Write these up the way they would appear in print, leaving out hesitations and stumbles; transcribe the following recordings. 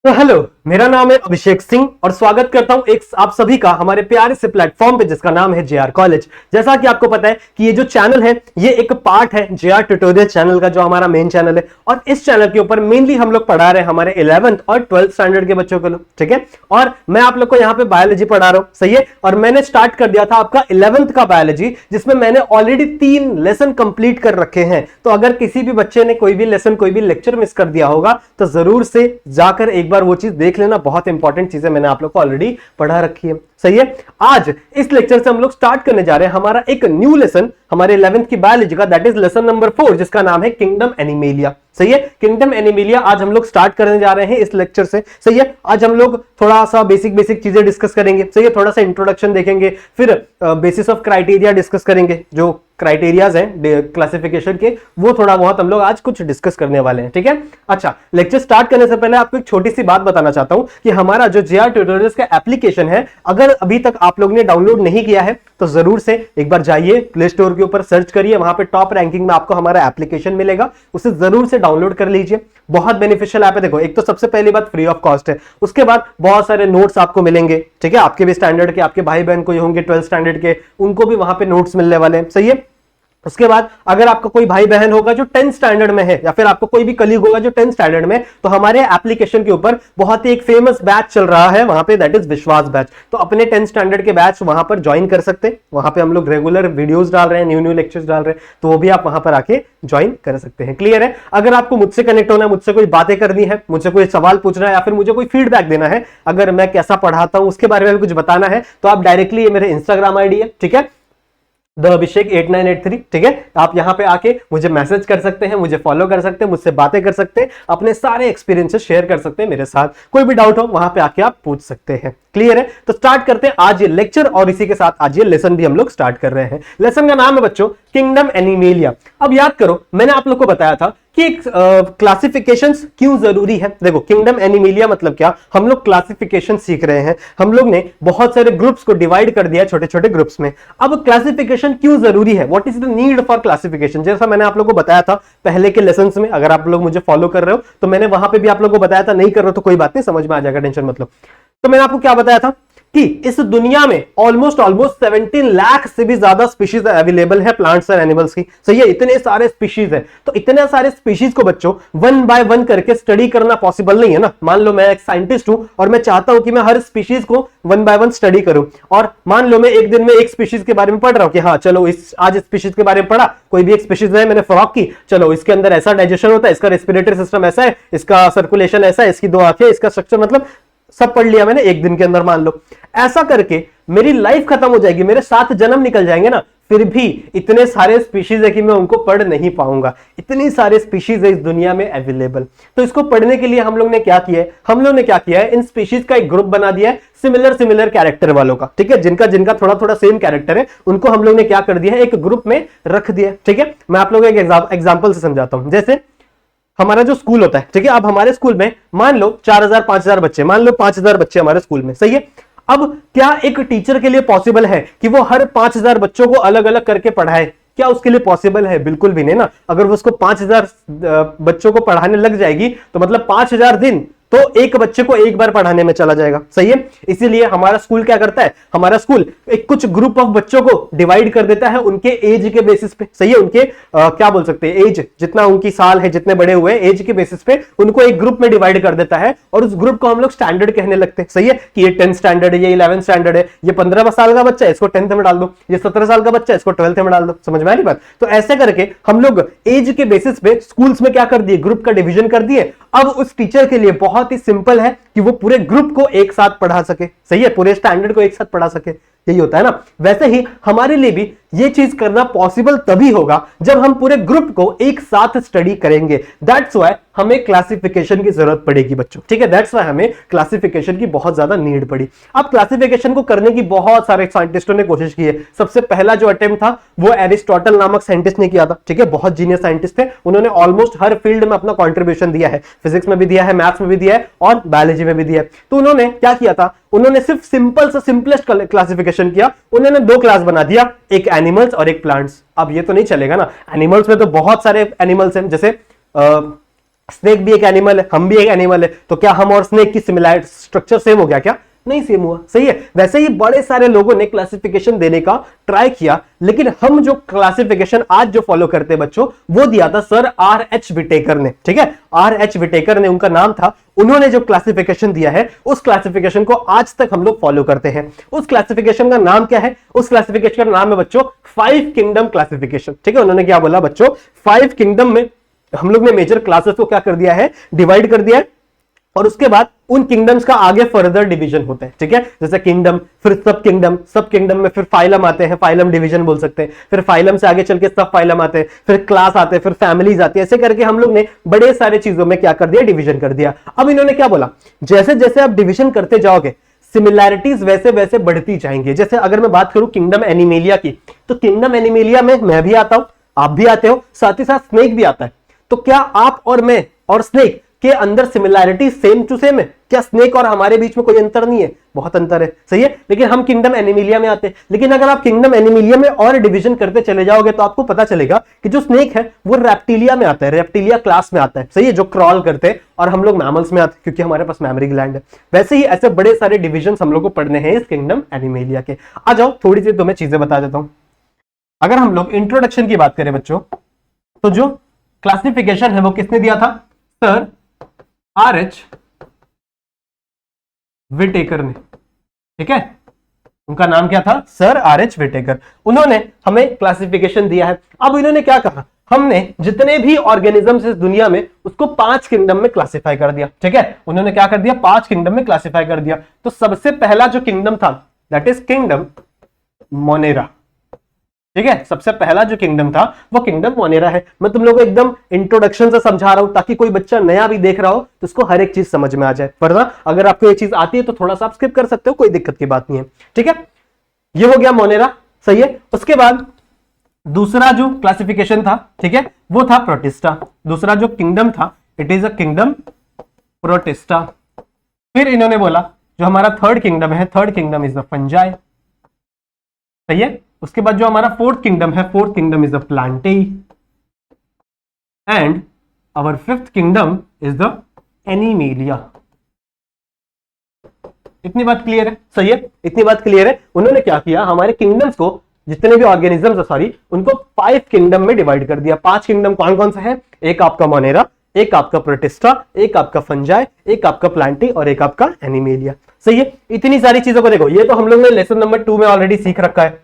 तो हेलो, मेरा नाम है अभिषेक सिंह और स्वागत करता हूं एक आप सभी का हमारे प्यारे से प्लेटफॉर्म पे जिसका नाम है जेआर कॉलेज। जैसा कि आपको पता है कि ये जो चैनल है ये एक पार्ट है जेआर ट्यूटोरियल चैनल का, जो हमारा मेन चैनल है। और इस चैनल के ऊपर मेनली हम लोग पढ़ा रहे हैं हमारे 11th और 12th स्टैंडर्ड के बच्चों को लोग, ठीक है। और मैं आप लोग को यहाँ पे बायोलॉजी पढ़ा रहा हूँ, सही है। और मैंने स्टार्ट कर दिया था आपका 11th का बायोलॉजी, जिसमें मैंने ऑलरेडी 3 लेसन कंप्लीट कर रखे हैं। तो अगर किसी भी बच्चे ने कोई भी लेसन, कोई भी लेक्चर मिस कर दिया होगा तो जरूर से जाकर एक बार वो चीज देख लेना। बहुत इंपॉर्टेंट चीजें मैंने आप लोग को ऑलरेडी पढ़ा रखी है, सही है। आज इस लेक्चर से हम लोग स्टार्ट करने जा रहे हैं हमारा एक न्यू लेसन हमारे 11th की बायोलॉजी का, दैट इज लेसन नंबर 4, जिसका नाम है किंगडम एनिमेलिया, सही है। किंगडम एनिमेलिया आज हम लोग स्टार्ट करने जा रहे हैं इस लेक्चर से, सही है। आज हम लोग थोड़ा सा बेसिक चीजें डिस्कस करेंगे, सही है। थोड़ा सा इंट्रोडक्शन देखेंगे, फिर बेसिस ऑफ क्राइटेरिया डिस्कस करेंगे, जो क्राइटेरियाज हैं क्लासिफिकेशन के, वो थोड़ा बहुत हम लोग आज कुछ डिस्कस करने वाले हैं, ठीक है। अच्छा, लेक्चर स्टार्ट करने से पहले आपको एक छोटी सी बात बताना चाहता हूं कि हमारा जो जेआर ट्यूटोरियल्स का एप्लीकेशन है, अगर अभी तक आप लोग ने डाउनलोड नहीं किया है तो जरूर से एक बार जाइए प्ले स्टोर के ऊपर, सर्च करिए, वहां पे टॉप रैंकिंग में आपको हमारा एप्लीकेशन मिलेगा, उसे जरूर से डाउनलोड कर लीजिए। बहुत बेनिफिशियल ऐप है। देखो, एक तो सबसे पहली बात फ्री ऑफ कॉस्ट है, उसके बाद बहुत सारे नोट्स आपको मिलेंगे, ठीक है। आपके भी स्टैंडर्ड के, आपके भाई बहन कोई होंगे 12th स्टैंडर्ड के, उनको भी वहां पे नोट्स मिलने वाले हैं, सही है। उसके बाद अगर आपका कोई भाई बहन होगा जो 10th स्टैंडर्ड में है, या फिर आपको कोई भी कलीग होगा जो 10th स्टैंडर्ड में, तो हमारे एप्लीकेशन के ऊपर बहुत ही एक फेमस बैच चल रहा है वहां पे, दैट इज विश्वास बैच। तो अपने 10th स्टैंडर्ड के बैच वहां पर ज्वाइन कर सकते हैं। वहां पे हम लोग रेगुलर वीडियोस डाल रहे हैं, न्यू लेक्चर्स डाल रहे हैं, तो वो भी आप वहां पर आके ज्वाइन कर सकते हैं। क्लियर है। अगर आपको मुझसे कनेक्ट होना है, मुझसे कोई बातें करनी है, मुझसे कोई सवाल पूछना है, या फिर मुझे कोई फीडबैक देना है, अगर मैं कैसा पढ़ाता हूं उसके बारे में कुछ बताना है, तो आप डायरेक्टली, ये मेरे इंस्टाग्राम आईडी है, ठीक है, द अभिषेक 8983, ठीक है। आप यहां पे आके मुझे मैसेज कर सकते हैं, मुझे फॉलो कर सकते हैं, मुझसे बातें कर सकते हैं, अपने सारे एक्सपीरियंसेस शेयर कर सकते हैं मेरे साथ। कोई भी डाउट हो वहां पे आके आप पूछ सकते हैं। क्लियर है। तो स्टार्ट करते हैं आज ये लेक्चर, और इसी के साथ आज ये लेसन भी हम लोग स्टार्ट कर रहे हैं। लेसन का नाम है बच्चों किंगडम एनिमेलिया। अब याद करो, मैंने आप लोग को बताया था कि क्लासिफिकेशंस क्यों जरूरी है। देखो, किंगडम एनिमेलिया मतलब क्या, हम लोग क्लासिफिकेशन सीख रहे हैं। हम लोग ने बहुत सारे ग्रुप्स को डिवाइड कर दिया छोटे छोटे ग्रुप्स में। अब क्लासिफिकेशन क्यों जरूरी है, what is the need for classification, जैसा मैंने आप लोग को बताया था पहले के लेसन्स में। अगर आप लोग मुझे फॉलो कर रहे हो तो मैंने वहां पे भी आप लोग को बताया था, नहीं कर रहे हो तो कोई बात नहीं, समझ में आ जाएगा, टेंशन मतलब। तो मैंने आपको क्या बताया था कि इस दुनिया में ऑलमोस्ट 17 लाख से भी ज्यादा स्पीशीज अवेलेबल है प्लांट्स और एनिमल्स की, सही है। इतने सारे स्पीशीज है, तो इतने सारे स्पीशीज को बच्चों 1 बाय 1 करके स्टडी करना पॉसिबल नहीं है ना। मान लो मैं एक साइंटिस्ट हूं और मैं चाहता हूं कि मैं हर स्पीशीज को 1 बाय 1 स्टडी करूं, और मान लो मैं एक दिन में एक स्पीशीज के बारे में पढ़ रहा हूं कि हाँ चलो आज स्पीशीज के बारे में पढ़ा, कोई भी एक स्पीशीज है, मैंने फ्रॉग की, चलो इसके अंदर ऐसा डाइजेशन होता है, इसका रेस्पिरेटरी सिस्टम ऐसा है, इसका सर्कुलेशन ऐसा है, इसकी 2 आंखें, इसका स्ट्रक्चर, मतलब सब पढ़ लिया मैंने एक दिन के अंदर। मान लो ऐसा करके मेरी लाइफ खत्म हो जाएगी, मेरे 7 जन्म निकल जाएंगे ना, फिर भी इतने सारे स्पीशीज है कि मैं उनको पढ़ नहीं पाऊंगा। इतनी सारे स्पीशीज है इस दुनिया में अवेलेबल। तो इसको पढ़ने के लिए हम लोग ने क्या किया है, इन स्पीशीज का एक ग्रुप बना दिया है सिमिलर कैरेक्टर वालों का, ठीक है। जिनका जिनका थोड़ा थोड़ा सेम कैरेक्टर है, उनको हम लोग ने क्या कर दिया है, एक ग्रुप में रख दिया, ठीक है। मैं आप लोगों को एक एग्जाम्पल से समझाता हूं। जैसे हमारा जो स्कूल होता है, ठीक है, अब हमारे स्कूल में मान लो 4000 5000 बच्चे, मान लो 5000 बच्चे हमारे स्कूल में, सही है। अब क्या एक टीचर के लिए पॉसिबल है कि वो हर 5000 बच्चों को अलग अलग करके पढ़ाए? क्या उसके लिए पॉसिबल है? बिल्कुल भी नहीं ना। अगर वो उसको 5000 बच्चों को पढ़ाने लग जाएगी तो मतलब 5000 दिन तो एक बच्चे को एक बार पढ़ाने में चला जाएगा, सही है। इसीलिए हमारा स्कूल क्या करता है, हमारा स्कूल एक कुछ ग्रुप ऑफ बच्चों को डिवाइड कर देता है उनके एज के बेसिस पे, सही है। उनके क्या बोल सकते हैं, एज, जितना उनकी साल है, जितने बड़े हुए, एज के बेसिस पे उनको एक ग्रुप में डिवाइड कर देता है, और उस ग्रुप को हम लोग स्टैंडर्ड कहने लगते हैं, सही है। कि ये 10th स्टैंडर्ड है, ये 11th स्टैंडर्ड है, ये 15 साल का बच्चा है, इसको 10th में डाल दो, ये 17 साल का बच्चा है, इसको 12th में डाल दो। समझ में आ रही बात। तो ऐसे करके हम लोग एज के बेसिस पे स्कूल्स में क्या कर दिए, ग्रुप का डिवीजन कर दिए। अब उस टीचर के लिए बहुत ही सिंपल है कि वो पूरे ग्रुप को एक साथ पढ़ा सके, सही है, पूरे स्टैंडर्ड को एक साथ पढ़ा सके, यही होता है ना। वैसे ही हमारे लिए भी ये चीज करना पॉसिबल तभी होगा जब हम पूरे ग्रुप को एक साथ स्टडी करेंगे। दैट्स व्हाई हमें क्लासिफिकेशन की जरूरत पड़ेगी बच्चों, ठीक है। दैट्स व्हाई हमें क्लासिफिकेशन की बहुत ज्यादा नीड पड़ी। अब क्लासिफिकेशन को करने की बहुत सारे साइंटिस्टों ने कोशिश की है। सबसे पहला जो अटेम्प्ट था वो एरिस्टोटल नामक साइंटिस्ट ने किया था, ठीक है। बहुत जीनियस साइंटिस्ट थे, उन्होंने ऑलमोस्ट हर फील्ड में अपना कॉन्ट्रीब्यूशन दिया है, फिजिक्स में भी दिया है, मैथ्स में भी दिया है, और बायोलॉजी में भी दिया है। तो उन्होंने क्या किया था, उन्होंने सिर्फ सिंपल से सिंपलेस्ट क्लासिफिकेशन किया। उन्होंने 2 क्लास बना दिया, एक एनिमल्स और एक प्लांट्स। अब ये तो नहीं चलेगा ना, एनिमल्स में तो बहुत सारे एनिमल्स हैं, जैसे स्नेक भी एक एनिमल है, हम भी एक एनिमल है, तो क्या हम और स्नेक की सिमिलर स्ट्रक्चर सेम हो गया क्या? नहीं सेम हुआ, सही है। वैसे ही बड़े सारे लोगों ने क्लासिफिकेशन देने का ट्राई किया, लेकिन हम जो क्लासिफिकेशन आज जो फॉलो करते हैं बच्चों, वो दिया था सर R.H. विटेकर ने, ठीक है। R.H. विटेकर ने उनका नाम था, उन्होंने जो क्लासिफिकेशन दिया है उस क्लासिफिकेशन को आज तक हम लोग फॉलो करते हैं। उस क्लासिफिकेशन का नाम क्या है? उस क्लासिफिकेशन का नाम है बच्चों 5 किंगडम क्लासिफिकेशन, ठीक है। उन्होंने क्या बोला बच्चों, 5 किंगडम में हम लोग ने मेजर क्लासेस को क्या कर दिया है, डिवाइड कर दिया है, और उसके बाद उन किंगडम्स का आगे फर्दर डिवीजन होता है, ठीक है। जैसे किंगडम, फिर सब किंगडम, सब किंगडम में फिर फाइलम आते हैं, फाइलम डिवीजन बोल सकते हैं, फिर फाइलम से आगे चल के सब फाइलम आते हैं, फिर क्लास आते हैं, फिर फैमिलीज आती है। ऐसे करके हम लोग ने बड़े सारे चीजों में क्या कर दिया, डिवीजन कर दिया। अब इन्होंने क्या बोला, जैसे जैसे आप डिवीजन करते जाओगे सिमिलैरिटीज वैसे वैसे बढ़ती जाएंगी। जैसे अगर मैं बात करूं किंगडम एनिमेलिया की, तो किंगडम एनिमेलिया में मैं भी आता हूं, आप भी आते हो, साथ ही साथ स्नेक भी आता है। तो क्या आप और मैं और स्नेक के अंदर सिमिलैरिटी सेम टू सेम है? क्या स्नेक और हमारे बीच में कोई अंतर नहीं है? बहुत अंतर है, सही है। लेकिन हम किंगडम एनिमेलिया में आते हैं। लेकिन अगर आप किंगडम एनिमेलिया में और डिवीजन करते चले जाओगे तो आपको पता चलेगा कि जो स्नेक है वो रेप्टिलिया में आता है, रेप्टिलिया क्लास में आता है, सही है, जो क्रॉल करते हैं, और हम लोग मैमल्स में आते हैं क्योंकि हमारे पास मैमरी ग्लैंड है। वैसे ही ऐसे बड़े सारे डिविजन हम लोग को पढ़ने हैं इस किंगडम एनिमेलिया के। आ जाओ थोड़ी सी तुम्हें चीजें बता देता हूं। अगर हम लोग इंट्रोडक्शन की बात करें बच्चों, तो जो क्लासिफिकेशन है वो किसने दिया था? Sir R.H. विटेकर ने, ठीक है। उनका नाम क्या था? Sir R.H. विटेकर। उन्होंने हमें क्लासिफिकेशन दिया है। अब इन्होंने क्या कहा, हमने जितने भी ऑर्गेनिजम्स इस दुनिया में उसको 5 किंगडम में क्लासिफाई कर दिया, ठीक है। उन्होंने क्या कर दिया, 5 किंगडम में क्लासिफाई कर दिया। तो सबसे पहला जो किंगडम था दैट इज किंगडम मोनेरा, ठीक है। सबसे पहला जो किंगडम था वो किंगडम मोनेरा है। मैं तुम लोगों को एकदम इंट्रोडक्शन से समझा रहा हूं ताकि कोई बच्चा नया भी देख रहा हो तो उसको हर एक चीज समझ में आ जाए, वरना अगर आपको ये चीज आती है तो थोड़ा सा आप स्किप कर सकते हो, कोई दिक्कत की बात नहीं है, ठीक है। ये हो गया मोनेरा, सही है। उसके बाद दूसरा जो क्लासिफिकेशन था, ठीक है, वो था प्रोटिस्टा। दूसरा जो किंगडम था it is a kingdom protista. फिर इन्होंने बोला जो हमारा थर्ड किंगडम है, third kingdom is the fungi, सही है। उसके बाद जो हमारा फोर्थ किंगडम है, fourth kingdom is the plantae, and our fifth kingdom is the animalia. इतनी बात क्लियर है, सही है, इतनी बात क्लियर है। उन्होंने क्या किया, हमारे किंगडम्स को, जितने भी ऑर्गेनिजम्स है सॉरी, उनको 5 किंगडम में डिवाइड कर दिया। 5 किंगडम कौन कौन से हैं? एक आपका मोनेरा, एक आपका प्रोटिस्टा, एक आपका फंजाई, एक आपका प्लांटी और एक आपका एनिमेलिया, सही है। इतनी सारी चीजों को देखो, ये तो हम लोग ने लेसन नंबर 2 में ऑलरेडी सीख रखा है।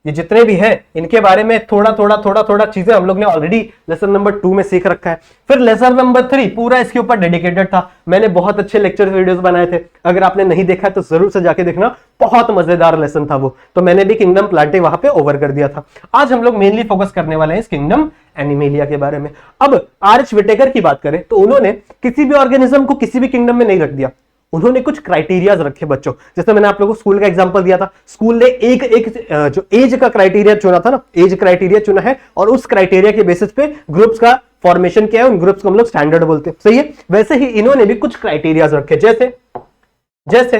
ये जितने भी हैं इनके बारे में थोड़ा थोड़ा चीजें हम लोग ने ऑलरेडी लेसन नंबर 2 में सीख रखा है। फिर लेसन नंबर 3 पूरा इसके ऊपर डेडिकेटेड था। मैंने बहुत अच्छे लेक्चर वीडियोस बनाए थे, अगर आपने नहीं देखा है तो जरूर से जाके देखना, बहुत मजेदार लेसन था वो। तो मैंने भी किंगडम प्लांटे वहां पे ओवर कर दिया था। आज हम लोग मेनली फोकस करने वाले हैं इस किंगडम एनिमेलिया के बारे में। अब R.H. विटेकर की बात करें तो उन्होंने किसी भी ऑर्गेनिज्म को किसी भी किंगडम में नहीं रख दिया, उन्होंने कुछ क्राइटेरियाज रखे बच्चों। जैसे मैंने आप लोगों को स्कूल का एग्जांपल दिया था, स्कूल ने एक जो एज का क्राइटेरिया चुना था ना, एज क्राइटेरिया चुना है, और उस क्राइटेरिया के बेसिस पे ग्रुप्स का फॉर्मेशन किया है। उन ग्रुप्स को हम लोग स्टैंडर्ड बोलते हैं, सही है। वैसे ही इन्होंने भी कुछ क्राइटेरियाज रखे, जैसे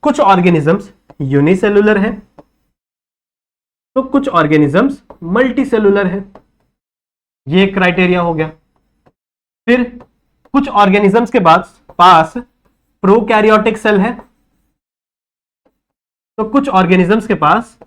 कुछ ऑर्गेनिजम्स यूनिसेलुलर है तो कुछ ऑर्गेनिजम्स मल्टीसेलुलर है, ये क्राइटेरिया हो गया। फिर कुछ ऑर्गेनिजम्स के पास प्रोकैरियोटिक सेल है तो कुछ ऑर्गेनिजम्स के पास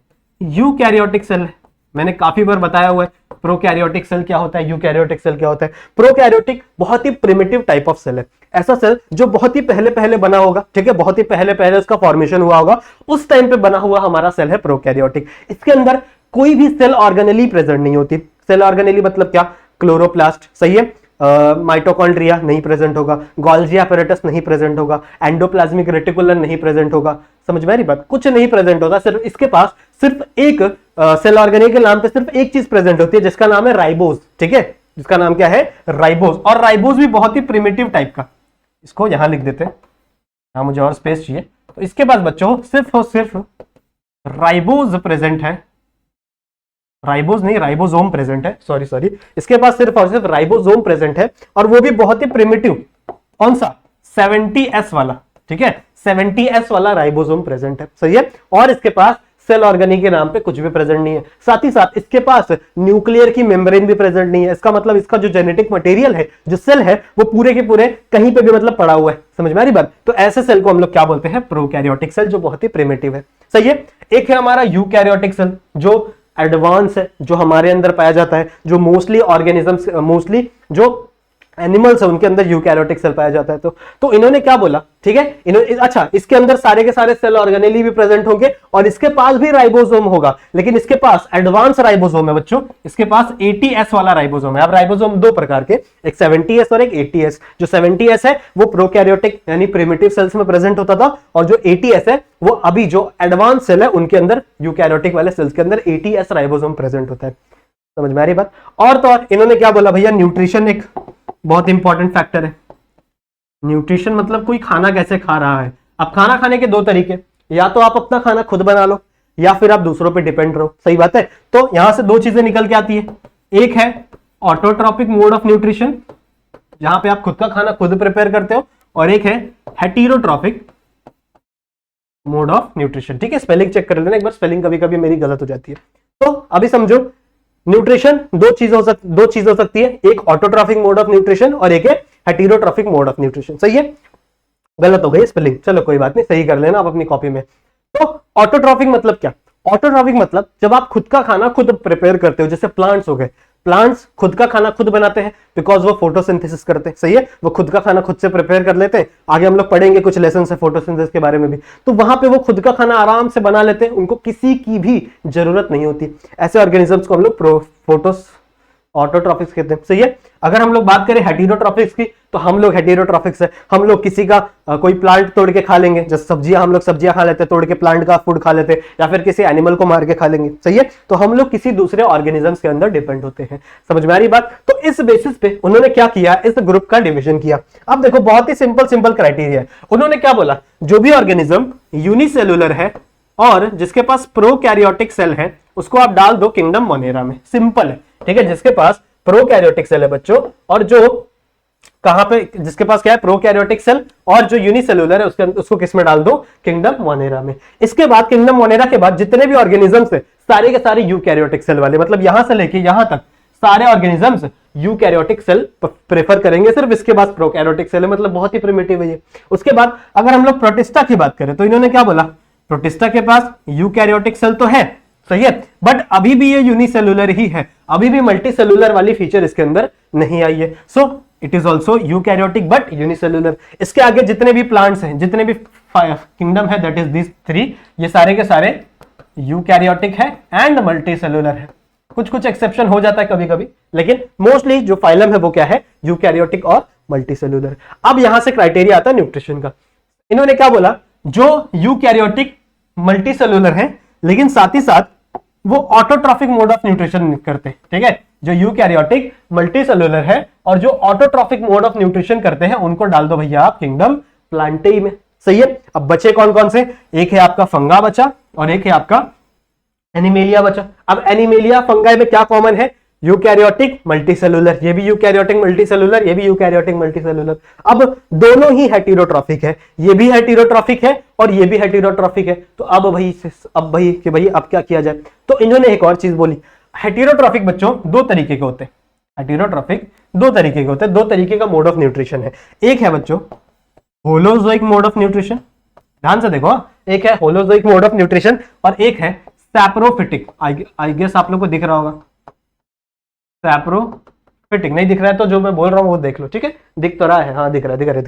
यूकैरियोटिक सेल है। मैंने काफी बार बताया हुआ है प्रोकैरियोटिक सेल क्या होता है, यूकैरियोटिक सेल क्या होता है। प्रोकैरियोटिक बहुत ही प्रिमिटिव टाइप ऑफ सेल है, ऐसा सेल जो बहुत ही पहले बना होगा, ठीक है, बहुत ही पहले उसका फॉर्मेशन हुआ होगा, उस टाइम पे बना हुआ हमारा सेल है प्रोकैरियोटिक। इसके अंदर कोई भी सेल ऑर्गेनेली प्रेजेंट नहीं होती। सेल ऑर्गेनेली मतलब क्या? क्लोरोप्लास्ट, सही है, माइटोकॉन्ड्रिया नहीं प्रेजेंट होगा, गोल्जी एपैरेटस नहीं प्रेजेंट होगा, एंडोप्लाज्मिक रेटिकुलम नहीं प्रेजेंट होगा, समझ में आ रही बात? कुछ नहीं प्रेजेंट होगा। सिर्फ इसके पास सिर्फ एक सेल ऑर्गेनेल के नाम पे सिर्फ एक चीज प्रेजेंट होती है जिसका नाम है राइबोज, ठीक है, जिसका नाम क्या है? राइबोज। और राइबोज भी बहुत ही प्रिमिटिव टाइप का, इसको यहां लिख देते हैं, यहां मुझे और स्पेस चाहिए। तो इसके पास बच्चों सिर्फ और सिर्फ राइबोज प्रेजेंट है, राइबोज नहीं, राइबोसोम प्रेजेंट है, सॉरी, इसके पास सिर्फ और सिर्फ राइबोसोम प्रेजेंट है, और वो भी बहुत ही प्रिमिटिव। कौन सा? 70S वाला, ठीक है, 70S वाला राइबोसोम प्रेजेंट है, सही है। और इसके पास सेल ऑर्गेनी के नाम पे कुछ भी प्रेजेंट नहीं है। साथ ही साथ इसके पास न्यूक्लियर की मेम्ब्रेन भी प्रेजेंट नहीं है। इसका मतलब इसका जो जेनेटिक मटेरियल है, जो सेल है, वो पूरे के पूरे कहीं पे भी मतलब पड़ा हुआ है। समझ में आ रही बात? तो ऐसे सेल को हम लोग क्या बोलते हैं? प्रोकैरियोटिक सेल, जो बहुत ही प्रिमिटिव है। सही है। एक है हमारा यूकैरियोटिक सेल, जो एडवांस है, जो हमारे अंदर पाया जाता है, जो मोस्टली ऑर्गेनिजम्स, मोस्टली जो एनिमल्स है उनके अंदर यूकैरियोटिक सेल पाया जाता है। तो इन्होंने क्या बोला, ठीक है, इन्होंने अच्छा, इसके अंदर सारे के सारे सेल ऑर्गेनेली भी प्रेजेंट होंगे और इसके पास भी राइबोसोम होगा, लेकिन इसके पास एडवांस राइबोसोम है बच्चों। इसके पास 80S वाला राइबोसोम है। अब राइबोसोम दो प्रकार के, एक 70S और एक 80S। जो 70S है वो प्रोकैरियोटिक यानी प्रिमिटिव सेल्स में प्रेजेंट होता था, और जो 80S है वो अभी जो एडवांस सेल है उनके अंदर, यूकैरियोटिक वाले सेल्स के अंदर 80S राइबोसोम प्रेजेंट होता है। समझ में आ रही बात? और तो और इन्होंने क्या बोला भैया, न्यूट्रिशन एक बहुत इंपॉर्टेंट फैक्टर है। न्यूट्रिशन मतलब कोई खाना कैसे खा रहा है। अब खाना खाने के दो तरीके, या तो आप अपना खाना खुद बना लो या फिर आप दूसरों पे डिपेंड रहो। सही बात है। तो यहां से दो चीजें निकल के आती है, एक है ऑटोट्रॉपिक मोड ऑफ न्यूट्रिशन, जहां पे आप खुद का खाना खुद प्रिपेयर करते हो, और एक है हेटेरोट्रॉपिक मोड ऑफ न्यूट्रिशन। ठीक है, स्पेलिंग चेक कर लेना एक बार, स्पेलिंग कभी कभी मेरी गलत हो जाती है। तो अभी समझो, न्यूट्रिशन दो चीज हो सकती है, एक ऑटोट्रॉफिक मोड ऑफ न्यूट्रिशन और एक है हेटेरोट्रॉफिक मोड ऑफ न्यूट्रिशन। सही है, गलत हो गई स्पेलिंग, चलो कोई बात नहीं, सही कर लेना आप अपनी कॉपी में। तो ऑटोट्रॉफिक मतलब क्या? ऑटोट्रॉफिक मतलब जब आप खुद का खाना खुद प्रिपेयर करते हो, जैसे प्लांट्स हो गए, प्लांट्स खुद का खाना खुद बनाते हैं बिकॉज वो फोटोसिंथेसिस करते हैं। सही है, वो खुद का खाना खुद से प्रिपेयर कर लेते हैं। आगे हम लोग पढ़ेंगे कुछ लेसन है फोटोसिंथेसिस के बारे में भी, तो वहां पे वो खुद का खाना आराम से बना लेते हैं, उनको किसी की भी जरूरत नहीं होती। ऐसे ऑर्गेनिजम्स को हम लोग ऑटोट्रॉफिक्स कहते हैं। सही है। अगर हम लोग बात करें हेटेरोट्रॉफिक्स की, तो हम लोग हेटेरोट्रॉफिक्स है। हम लोग किसी का कोई प्लांट तोड़ के खा लेंगे, जैसे सब्जियां, हम लोग सब्जियां खा लेते हैं, तोड़ के प्लांट का फूड खा लेते हैं, या फिर किसी एनिमल को मार के खा लेंगे। सही है। तो हम लोग किसी दूसरे ऑर्गेनिजम्स के अंदर डिपेंड होते हैं। समझ में आ रही बात? तो इस बेसिस पे उन्होंने क्या किया, इस ग्रुप का डिविजन किया। अब देखो, बहुत ही सिंपल क्राइटेरिया है। उन्होंने क्या बोला, जो भी ऑर्गेनिज्म यूनिसेलुलर है और जिसके पास प्रोकैरियोटिक सेल है, उसको आप डाल दो किंगडम मोनेरा में। सिंपल है। ठीक है, जिसके पास प्रोकैरियोटिक सेल है बच्चों, और जो कहां पे, जिसके पास क्या है, प्रोकैरियोटिक सेल, और जो यूनिसेलुलर है उसको किस में डाल दो, किंगडम मोनेरा में। इसके बाद किंगडम मोनेरा के बाद जितने भी ऑर्गेनिजम्स है, सारे के सारे यूकैरियोटिक सेल वाले, मतलब यहां से लेके यहां तक सारे ऑर्गेनिजम्स यूकैरियोटिक सेल प्रेफर करेंगे। सिर्फ इसके बाद प्रोकैरियोटिक सेल है, मतलब बहुत ही प्रिमिटिव है ये। उसके बाद अगर हम लोग प्रोटिस्टा की बात करें, तो इन्होंने क्या बोला, प्रोटिस्टा के पास यूकैरियोटिक सेल तो है, सही है, बट अभी भी ये यूनिसेलुलर ही है, अभी भी मल्टी सेलुलर वाली फीचर इसके अंदर नहीं आई है। So it is also eukaryotic but unicellular. इसके आगे जितने भी प्लांट्स हैं, जितने भी किंगडम है, दैट इज दिस 3, ये सारे के सारे यूकैरियोटिक है एंड मल्टी सेलुलर है। कुछ कुछ एक्सेप्शन हो जाता है कभी कभी, लेकिन मोस्टली जो फाइलम है वो क्या है, यूकैरियोटिक और मल्टी सेलुलर। अब यहां से क्राइटेरिया आता है न्यूट्रिशन का। इन्होंने क्या बोला, जो यूकैरियोटिक मल्टी सेलुलर है लेकिन साथ ही साथ वो ऑटोट्रॉफिक मोड ऑफ न्यूट्रिशन करते हैं। ठीक है, जो यूकैरियोटिक मल्टी सेलुलर है और जो ऑटोट्रॉफिक मोड ऑफ न्यूट्रिशन करते हैं, उनको डाल दो भैया आप किंगडम प्लांटेई में। सही है। अब बचे कौन कौन से, एक है आपका फंगा बचा और एक है आपका एनिमेलिया बचा। अब एनिमेलिया फंगाई में क्या कॉमन है, यूकैरियोटिक मल्टीसेलुलर, ये भी यूकैरियोटिक मल्टीसेलुलर, ये भी यूकैरियोटिक मल्टीसेलुलर। अब दोनों ही हेटेरोट्रॉफिक है, ये भी हेटेरोट्रॉफिक है और ये भी हेटेरोट्रॉफिक है। तो अब भाई अब क्या किया जाए, तो इन्होंने एक और चीज बोली, हेटेरोट्रॉफिक बच्चों दो तरीके के होते हैं, हेटेरोट्रॉफिक दो तरीके के होते हैं, दो तरीके का मोड ऑफ न्यूट्रिशन है। एक है बच्चों होलोजोइक मोड ऑफ न्यूट्रिशन, ध्यान से देखो, एक है होलोजोइक मोड ऑफ न्यूट्रिशन और एक है सैप्रोफिटिक। आई गेस आप लोग को दिख रहा होगा, सैप्रोफिटिक नहीं दिख रहा है तो जो मैं बोल रहा हूं वो देख लो। ठीक है, दिख तो रहा है, हाँ दिख रहा है।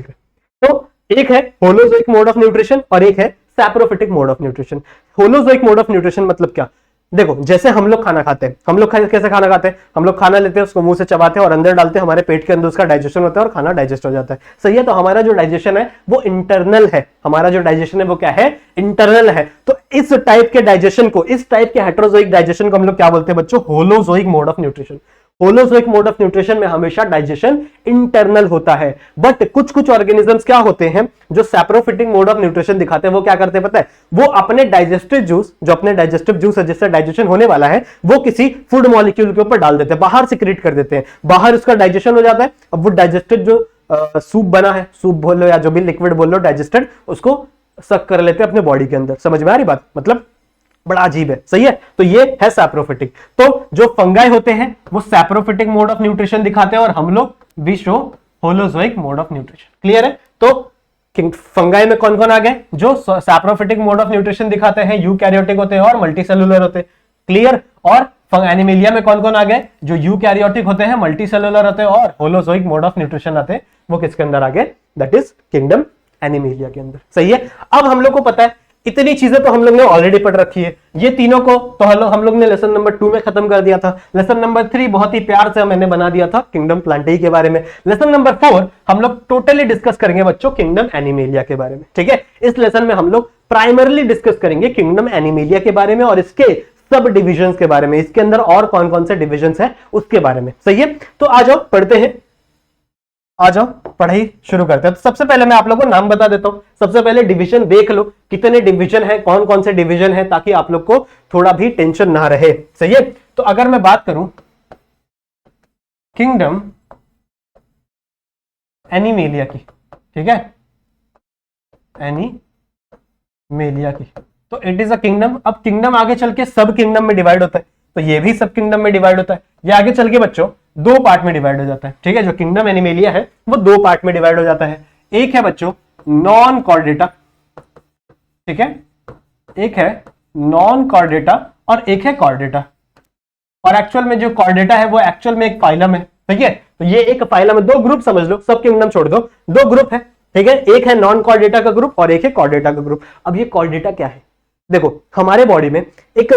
तो एक है होलोजोइक मोड ऑफ न्यूट्रिशन और एक है saprophytic mode of nutrition. Holozoic mode of nutrition मतलब क्या, देखो जैसे हम लोग खाना खाते हैं, हम लोग कैसे खाना खाते हैं, हम लोग खाना लेते हैं, उसको मुंह से चबाते हैं और अंदर डालते हैं, हमारे पेट के अंदर उसका डाइजेशन होता है और खाना डाइजेस्ट हो जाता है। सही है। तो हमारा जो डाइजेशन है वो इंटरनल है, हमारा जो डाइजेशन है वो क्या है, इंटरनल है। तो इस टाइप के डाइजेशन को, इस टाइप के हेटेरोजोइक डाइजेशन को हम लोग क्या बोलते हैं बच्चों, holozoic mode of nutrition. Holozoic mode of nutrition में हमेशा डाइजेशन इंटरनल होता है, बट कुछ कुछ ऑर्गेनिजम्स क्या होते हैं जो सैप्रोफिटिक मोड ऑफ न्यूट्रिशन दिखाते हैं, वो क्या करते हैं पता है, वो अपने डाइजेस्टिव जूस, जो अपने डाइजेस्टिव जूस है जिससे डाइजेशन होने वाला है, वो किसी फूड मॉलिक्यूल के ऊपर डाल देते हैं, बाहर सिक्रीट कर देते हैं, बाहर उसका डाइजेशन हो जाता है। अब वो डाइजेस्टेड जो सूप बना है, सूप बोल लो या जो भी लिक्विड बोल लो, डाइजेस्टेड, उसको सक कर लेते हैं अपने बॉडी के अंदर। समझ में आ रही बात, मतलब बड़ा अजीब है, सही है। तो ये है सैप्रोफिटिक। तो जो फंगाई होते हैं वो सैप्रोफिटिक मोड ऑफ न्यूट्रिशन दिखाते हैं और हम लोग we show holozoic mode of nutrition. Clear है। तो फंगाई में कौन कौन आ गए, जो सैप्रोफिटिक मोड ऑफ न्यूट्रिशन दिखाते हैं, यूकैरियोटिक होते हैं और मल्टीसेलुलर होते हैं। क्लियर। और एनिमेलिया में कौन कौन आ गए, जो यूकैरियोटिक होते हैं, मल्टीसेलुलर होते हैं और होलोजोइक मोड ऑफ न्यूट्रिशन आते हैं। वो किसके अंदर आ गए, दैट इज किंगडम एनिमेलिया के अंदर। सही है। अब हम लोग को पता है इतनी चीजें तो हम लोग ने ऑलरेडी पढ़ रखी है। ये तीनों को तो हम लोग ने लेसन नंबर 2 में खत्म कर दिया था। लेसन नंबर 3 बहुत ही प्यार से मैंने बना दिया था किंगडम प्लांटेई के बारे में। लेसन नंबर 4 हम लोग टोटली डिस्कस करेंगे बच्चों किंगडम एनिमेलिया के बारे में। ठीक है। इस लेसन में हम लोग प्राइमरली डिस्कस करेंगे किंगडम एनिमेलिया के बारे में और इसके सब डिविजन्स के बारे में, इसके अंदर और कौन कौन से डिविजन्स हैं उसके बारे में। सही है। तो आ जाओ पढ़ते हैं, आ जाओ पढ़ाई शुरू करते हैं। तो सबसे पहले मैं आप लोगों को नाम बता देता हूं। सबसे पहले डिवीजन देख लो, कितने डिवीजन है, कौन कौन से डिवीजन है, ताकि आप लोग को थोड़ा भी टेंशन ना रहे। सही है। तो अगर मैं बात करूं किंगडम एनिमेलिया की, ठीक है, एनिमेलिया की, तो इट इज अ किंगडम। अब किंगडम आगे चल के सब किंगडम में डिवाइड होता है, तो ये भी सब किंगडम में डिवाइड होता है। ये आगे चल के बच्चों 2 पार्ट में डिवाइड हो जाता है। ठीक है। जो किंगडम एनिमेलिया है वो 2 पार्ट में डिवाइड हो जाता है। एक है बच्चों नॉन कॉर्डेटा, ठीक है, एक है नॉन कॉर्डेटा और एक है कॉर्डेटा। और एक्चुअल में जो कॉर्डेटा है वो एक्चुअल में एक फाइलम है। ठीक है। तो ये एक फाइलम है, 2 ग्रुप समझ लो, सब किंगडम छोड़ दो, 2 ग्रुप है। ठीक है। एक है नॉन कॉर्डेटा का ग्रुप और एक है कॉर्डेटा का ग्रुप। अब ये कॉर्डेटा क्या है, देखो हमारे बॉडी में एक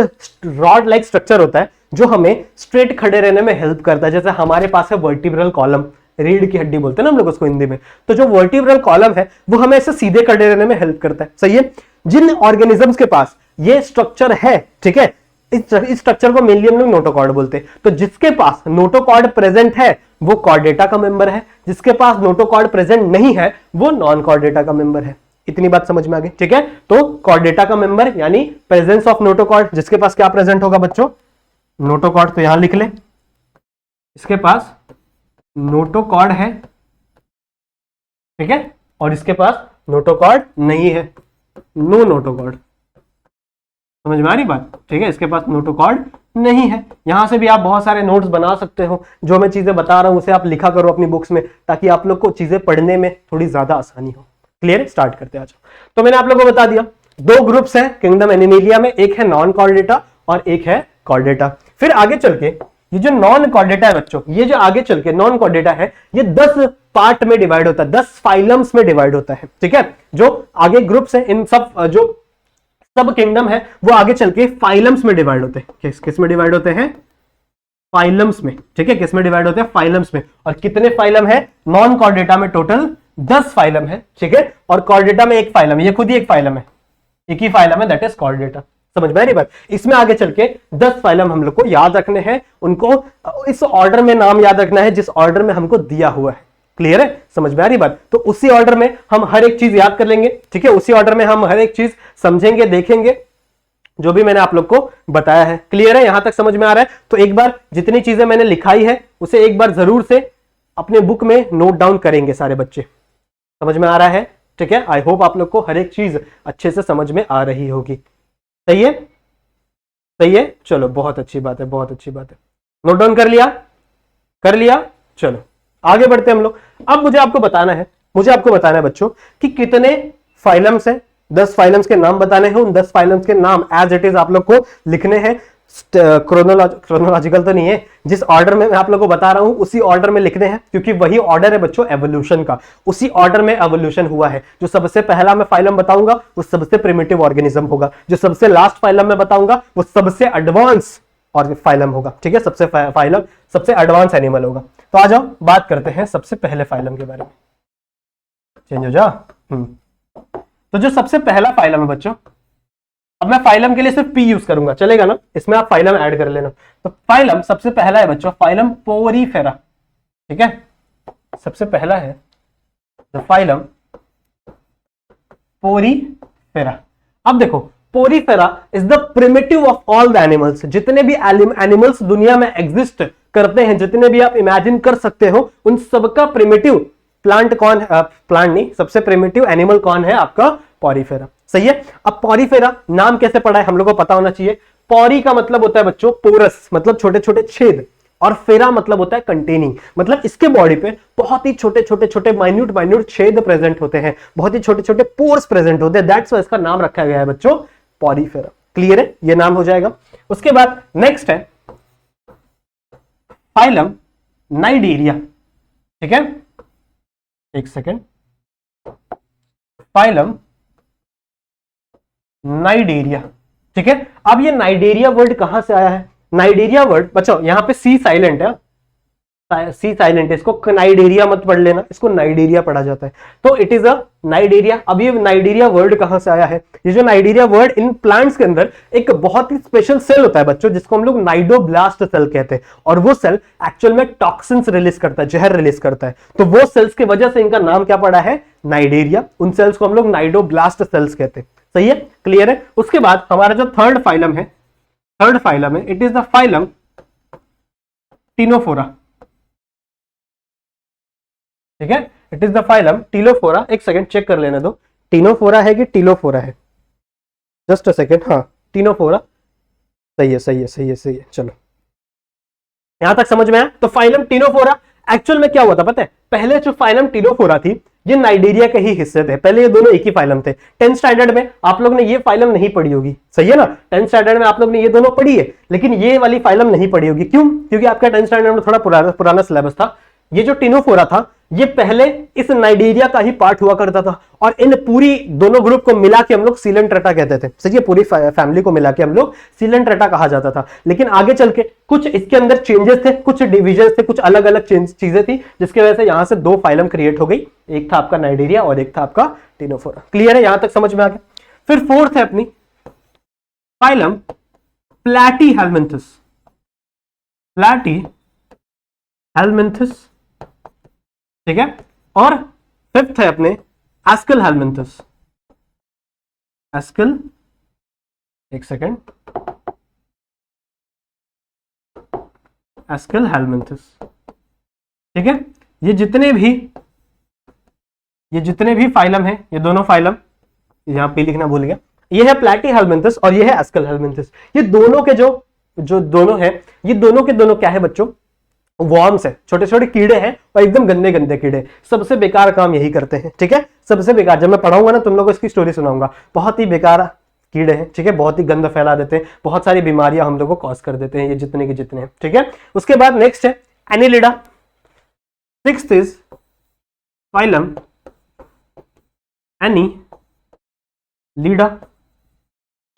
रॉड लाइक स्ट्रक्चर होता है जो हमें स्ट्रेट खड़े रहने में हेल्प करता है। जैसे हमारे पास है वर्टिब्रल कॉलम, रीढ़ की हड्डी बोलते हैं ना हम लोग उसको हिंदी में। तो जो वर्टिब्रल कॉलम है वो हमें ऐसे सीधे खड़े रहने में हेल्प करता है। सही है। जिन ऑर्गेनिजम्स के पास ये स्ट्रक्चर है, ठीक है, इस स्ट्रक्चर को मेनली हम लोग नोटोकॉर्ड बोलते हैं। तो जिसके पास नोटोकॉर्ड प्रेजेंट है वो कॉर्डेटा का मेंबर है, जिसके पास नोटोकॉर्ड प्रेजेंट नहीं है वो नॉन कॉर्डेटा का मेंबर है। इतनी बात समझ में आ गई। ठीक है। तो कॉर्डेटा का मेंबर यानी प्रेजेंस ऑफ नोटोकॉर्ड, जिसके पास क्या प्रेजेंट होगा बच्चों, नोटोकॉर्ड। तो यहां लिख ले, इसके पास नोटोकॉर्ड है, ठीक है, और इसके पास नोटोकॉर्ड नहीं है, नो नोटोकॉर्ड। समझ में आ रही बात। ठीक है। इसके पास नोटोकॉर्ड नहीं है। यहां से भी आप बहुत सारे नोट्स बना सकते हो। जो मैं चीजें बता रहा हूं उसे आप लिखा करो अपनी बुक्स में, ताकि आप लोग को चीजें पढ़ने में थोड़ी ज्यादा आसानी हो। क्लियर। स्टार्ट करते हैं। तो मैंने आप लोगों को बता दिया 2 ग्रुप्स हैं किंगडम एनिमेलिया में, एक है नॉन कॉर्डेटा और एक है कॉर्डेटा। फिर आगे चल के ये जो नॉन कॉर्डेटा है बच्चों, ये जो आगे चल के नॉन कॉर्डेटा है ये 10 पार्ट में डिवाइड होता है, 10 फाइलम्स में डिवाइड होता है। ठीक है। जो आगे ग्रुप्स हैं, इन सब जो सब किंगडम है वो आगे चल के फाइलम्स में डिवाइड होते हैं। किस में डिवाइड होते हैं, फाइलम्स में। ठीक है। किस में डिवाइड होते हैं, फाइलम्स में। और कितने फाइलम है, नॉन कॉर्डेटा में टोटल 10 फाइलम है। ठीक है। और कॉर्डेटा में एक फाइलम है, ये खुद ही एक फाइलम है, एक ही फाइलम है, दैट इज कॉर्डेटा। समझ में आ रही बात। इसमें आगे चल के 10 फाइलम हम लोग को याद रखने हैं, उनको इस ऑर्डर में नाम याद रखना है जिस ऑर्डर में हमको दिया हुआ है। क्लियर है। समझ में आ रही बात। तो उसी ऑर्डर में हम हर एक चीज याद कर लेंगे। ठीक है। उसी ऑर्डर में हम हर एक चीज समझेंगे, देखेंगे, जो भी मैंने आप लोग को बताया है। क्लियर है। यहां तक समझ में आ रहा है। तो एक बार जितनी चीजें मैंने लिखाई है उसे एक बार जरूर से अपने बुक में नोट डाउन करेंगे सारे बच्चे। समझ में आ रहा है। ठीक है। आई होप आप लोग को हर एक चीज अच्छे से समझ में आ रही होगी। सही है। सही है। चलो बहुत अच्छी बात है, बहुत अच्छी बात है। नोट डाउन कर लिया, कर लिया। चलो आगे बढ़ते हैं हम लोग। अब मुझे आपको बताना है बच्चों कि कितने फाइलम्स हैं। 10 फाइलम्स के नाम बताने हैं। उन 10 फाइलम्स के नाम एज इट इज आप लोग को लिखने हैं। क्रोनोलॉजिकल तो नहीं है, जिस ऑर्डर में मैं आप लोगों को बता रहा हूं उसी ऑर्डर में लिखने हैं, क्योंकि वही ऑर्डर है बच्चों एवोल्यूशन का। उसी ऑर्डर में एवोल्यूशन हुआ है। जो सबसे पहला मैं फाइलम बताऊंगा वो सबसे प्रिमिटिव ऑर्गेनिज्म होगा, जो सबसे लास्ट फाइलम में बताऊंगा वो सबसे एडवांस और फाइलम होगा। ठीक है। सबसे फाइलम सबसे एडवांस एनिमल होगा। तो आ जाओ बात करते हैं सबसे पहले फाइलम के बारे में। चेंज हो जा। तो जो सबसे पहला फाइलम है बच्चों, अब मैं फाइलम के लिए सिर्फ पी यूज करूंगा, चलेगा ना, इसमें आप फाइलम ऐड कर लेना। तो फाइलम सबसे पहला है बच्चों फाइलम पोरीफेरा। ठीक है। सबसे पहला है फाइलम पोरीफेरा। अब देखो Porifera is the primitive of all the animals. जितने भी एनिमल्स दुनिया में एग्जिस्ट करते हैं, जितने भी आप इमेजिन कर सकते हो, उन सबका प्रिमिटिव प्लांट कौन है, प्लांट नहीं, सबसे प्रिमिटिव एनिमल कौन है आपका पॉरीफेरा। सही है। अब पॉरीफेरा नाम कैसे पड़ा है हम लोग को पता होना चाहिए। पॉरी का मतलब होता है बच्चों पोरस, मतलब छोटे छोटे छेद, और फेरा मतलब होता है कंटेनिंग, मतलब इसके बॉडी पे बहुत ही छोटे छोटे छोटे माइन्यूट माइन्यूट छेद प्रेजेंट होते हैं, बहुत ही छोटे छोटे पोर्स प्रेजेंट होते हैं, दैट्स व्हाई इसका नाम रखा गया है बच्चों पॉरीफेरा। क्लियर है, ये नाम हो जाएगा। उसके बाद नेक्स्ट है फाइलम नाइडेरिया। ठीक है, एक सेकेंड, फाइलम नाइडेरिया। ठीक है, अब ये नाइडेरिया वर्ड कहां से आया है? नाइडेरिया वर्ड बच्चों यहां पे सी साइलेंट है, सी साइलेंट है, इसको नाइडेरिया मत पढ़ लेना, इसको नाइडेरिया पढ़ा जाता है। तो इट इज अ नाइडेरिया। अब ये नाइडेरिया वर्ड कहां से आया है? ये जो नाइडेरिया वर्ड इन प्लांट्स के अंदर एक बहुत ही स्पेशल सेल होता है बच्चों, जिसको हम लोग नाइडोब्लास्ट सेल कहते हैं, और वो सेल एक्चुअल में टॉक्सिन्स रिलीज करता है, जहर रिलीज करता है। तो वो सेल्स की वजह से इनका नाम क्या पड़ा है? नाइडेरिया। उन सेल्स को हम लोग नाइडोब्लास्ट सेल्स कहते हैं। सही है, क्लियर है। उसके बाद हमारा जो थर्ड फाइलम है, it is the phylum Ctenophora. ठीक है, इट इज द फाइलम टिलोफोरा। एक सेकंड चेक कर लेने दो, टिनोफोरा है कि टिलोफोरा है, जस्ट अ सेकंड। हाँ, टिनोफोरा, सही है सही है सही है सही है। चलो यहां तक समझ में आया। तो फाइलम टिनोफोरा एक्चुअल में क्या हुआ था पता है? पहले जो फाइलम टिनोफोरा थी ये नाइडेरिया के ही हिस्से थे, पहले ये दोनों एक ही फाइलम थे। 10th स्टैंडर्ड में आप लोग ने ये फाइलम नहीं पढ़ी होगी, सही है ना? 10th स्टैंडर्ड में आप लोग ने ये दोनों पढ़ी है, लेकिन ये वाली फाइलम नहीं पढ़ी होगी। क्यों? क्योंकि आपका 10th स्टैंडर्ड में थोड़ा पुराना सिलेबस था। ये जो टिनोफोरा था ये पहले इस नाइडेरिया का ही पार्ट हुआ करता था, और इन पूरी दोनों ग्रुप को मिला के हम लोग सीलेंट्रेटा कहते थे। सही है, पूरी फैमिली को मिला के हम लोग सीलेंट्रेटा कहा जाता था। लेकिन आगे चल के कुछ इसके अंदर चेंजेस थे, कुछ डिविजन थे, कुछ अलग अलग चीजें थी, जिसकी वजह से यहां से दो फाइलम क्रिएट हो गई, एक था आपका नाइडेरिया और एक था आपका टिनोफोरा। क्लियर है, यहां तक समझ में आ गया। फिर फोर्थ है अपनी फाइलम प्लैटीहेल्मिन्थस। प्लैटीहेल्मिन्थस, ठीक है। और फिफ्थ है अपने एस्केलहेल्मिन्थस। एस्केल, एक सेकेंड, एस्केलहेल्मिन्थस। ठीक है, ये जितने भी फाइलम है, ये दोनों फाइलम, यहां पे लिखना भूल गया, ये है प्लैटीहेल्मिन्थस और ये है एस्केलहेल्मिन्थस। ये दोनों के जो दोनों है, ये दोनों के दोनों क्या है बच्चों? वॉर्म्स है, छोटे छोटे कीड़े हैं, और एकदम गंदे गंदे कीड़े, सबसे बेकार काम यही करते हैं। ठीक है, सबसे बेकार। जब मैं पढ़ाऊंगा ना तुम लोगों को इसकी स्टोरी सुनाऊंगा, बहुत ही बेकार कीड़े हैं। ठीक है, बहुत ही गंद फैला देते हैं, बहुत सारी बीमारियां हम लोग को कॉज कर देते हैं, ये जितने के जितने हैं। ठीक है, उसके बाद नेक्स्ट है Annelida. Sixth is phylum Annelida.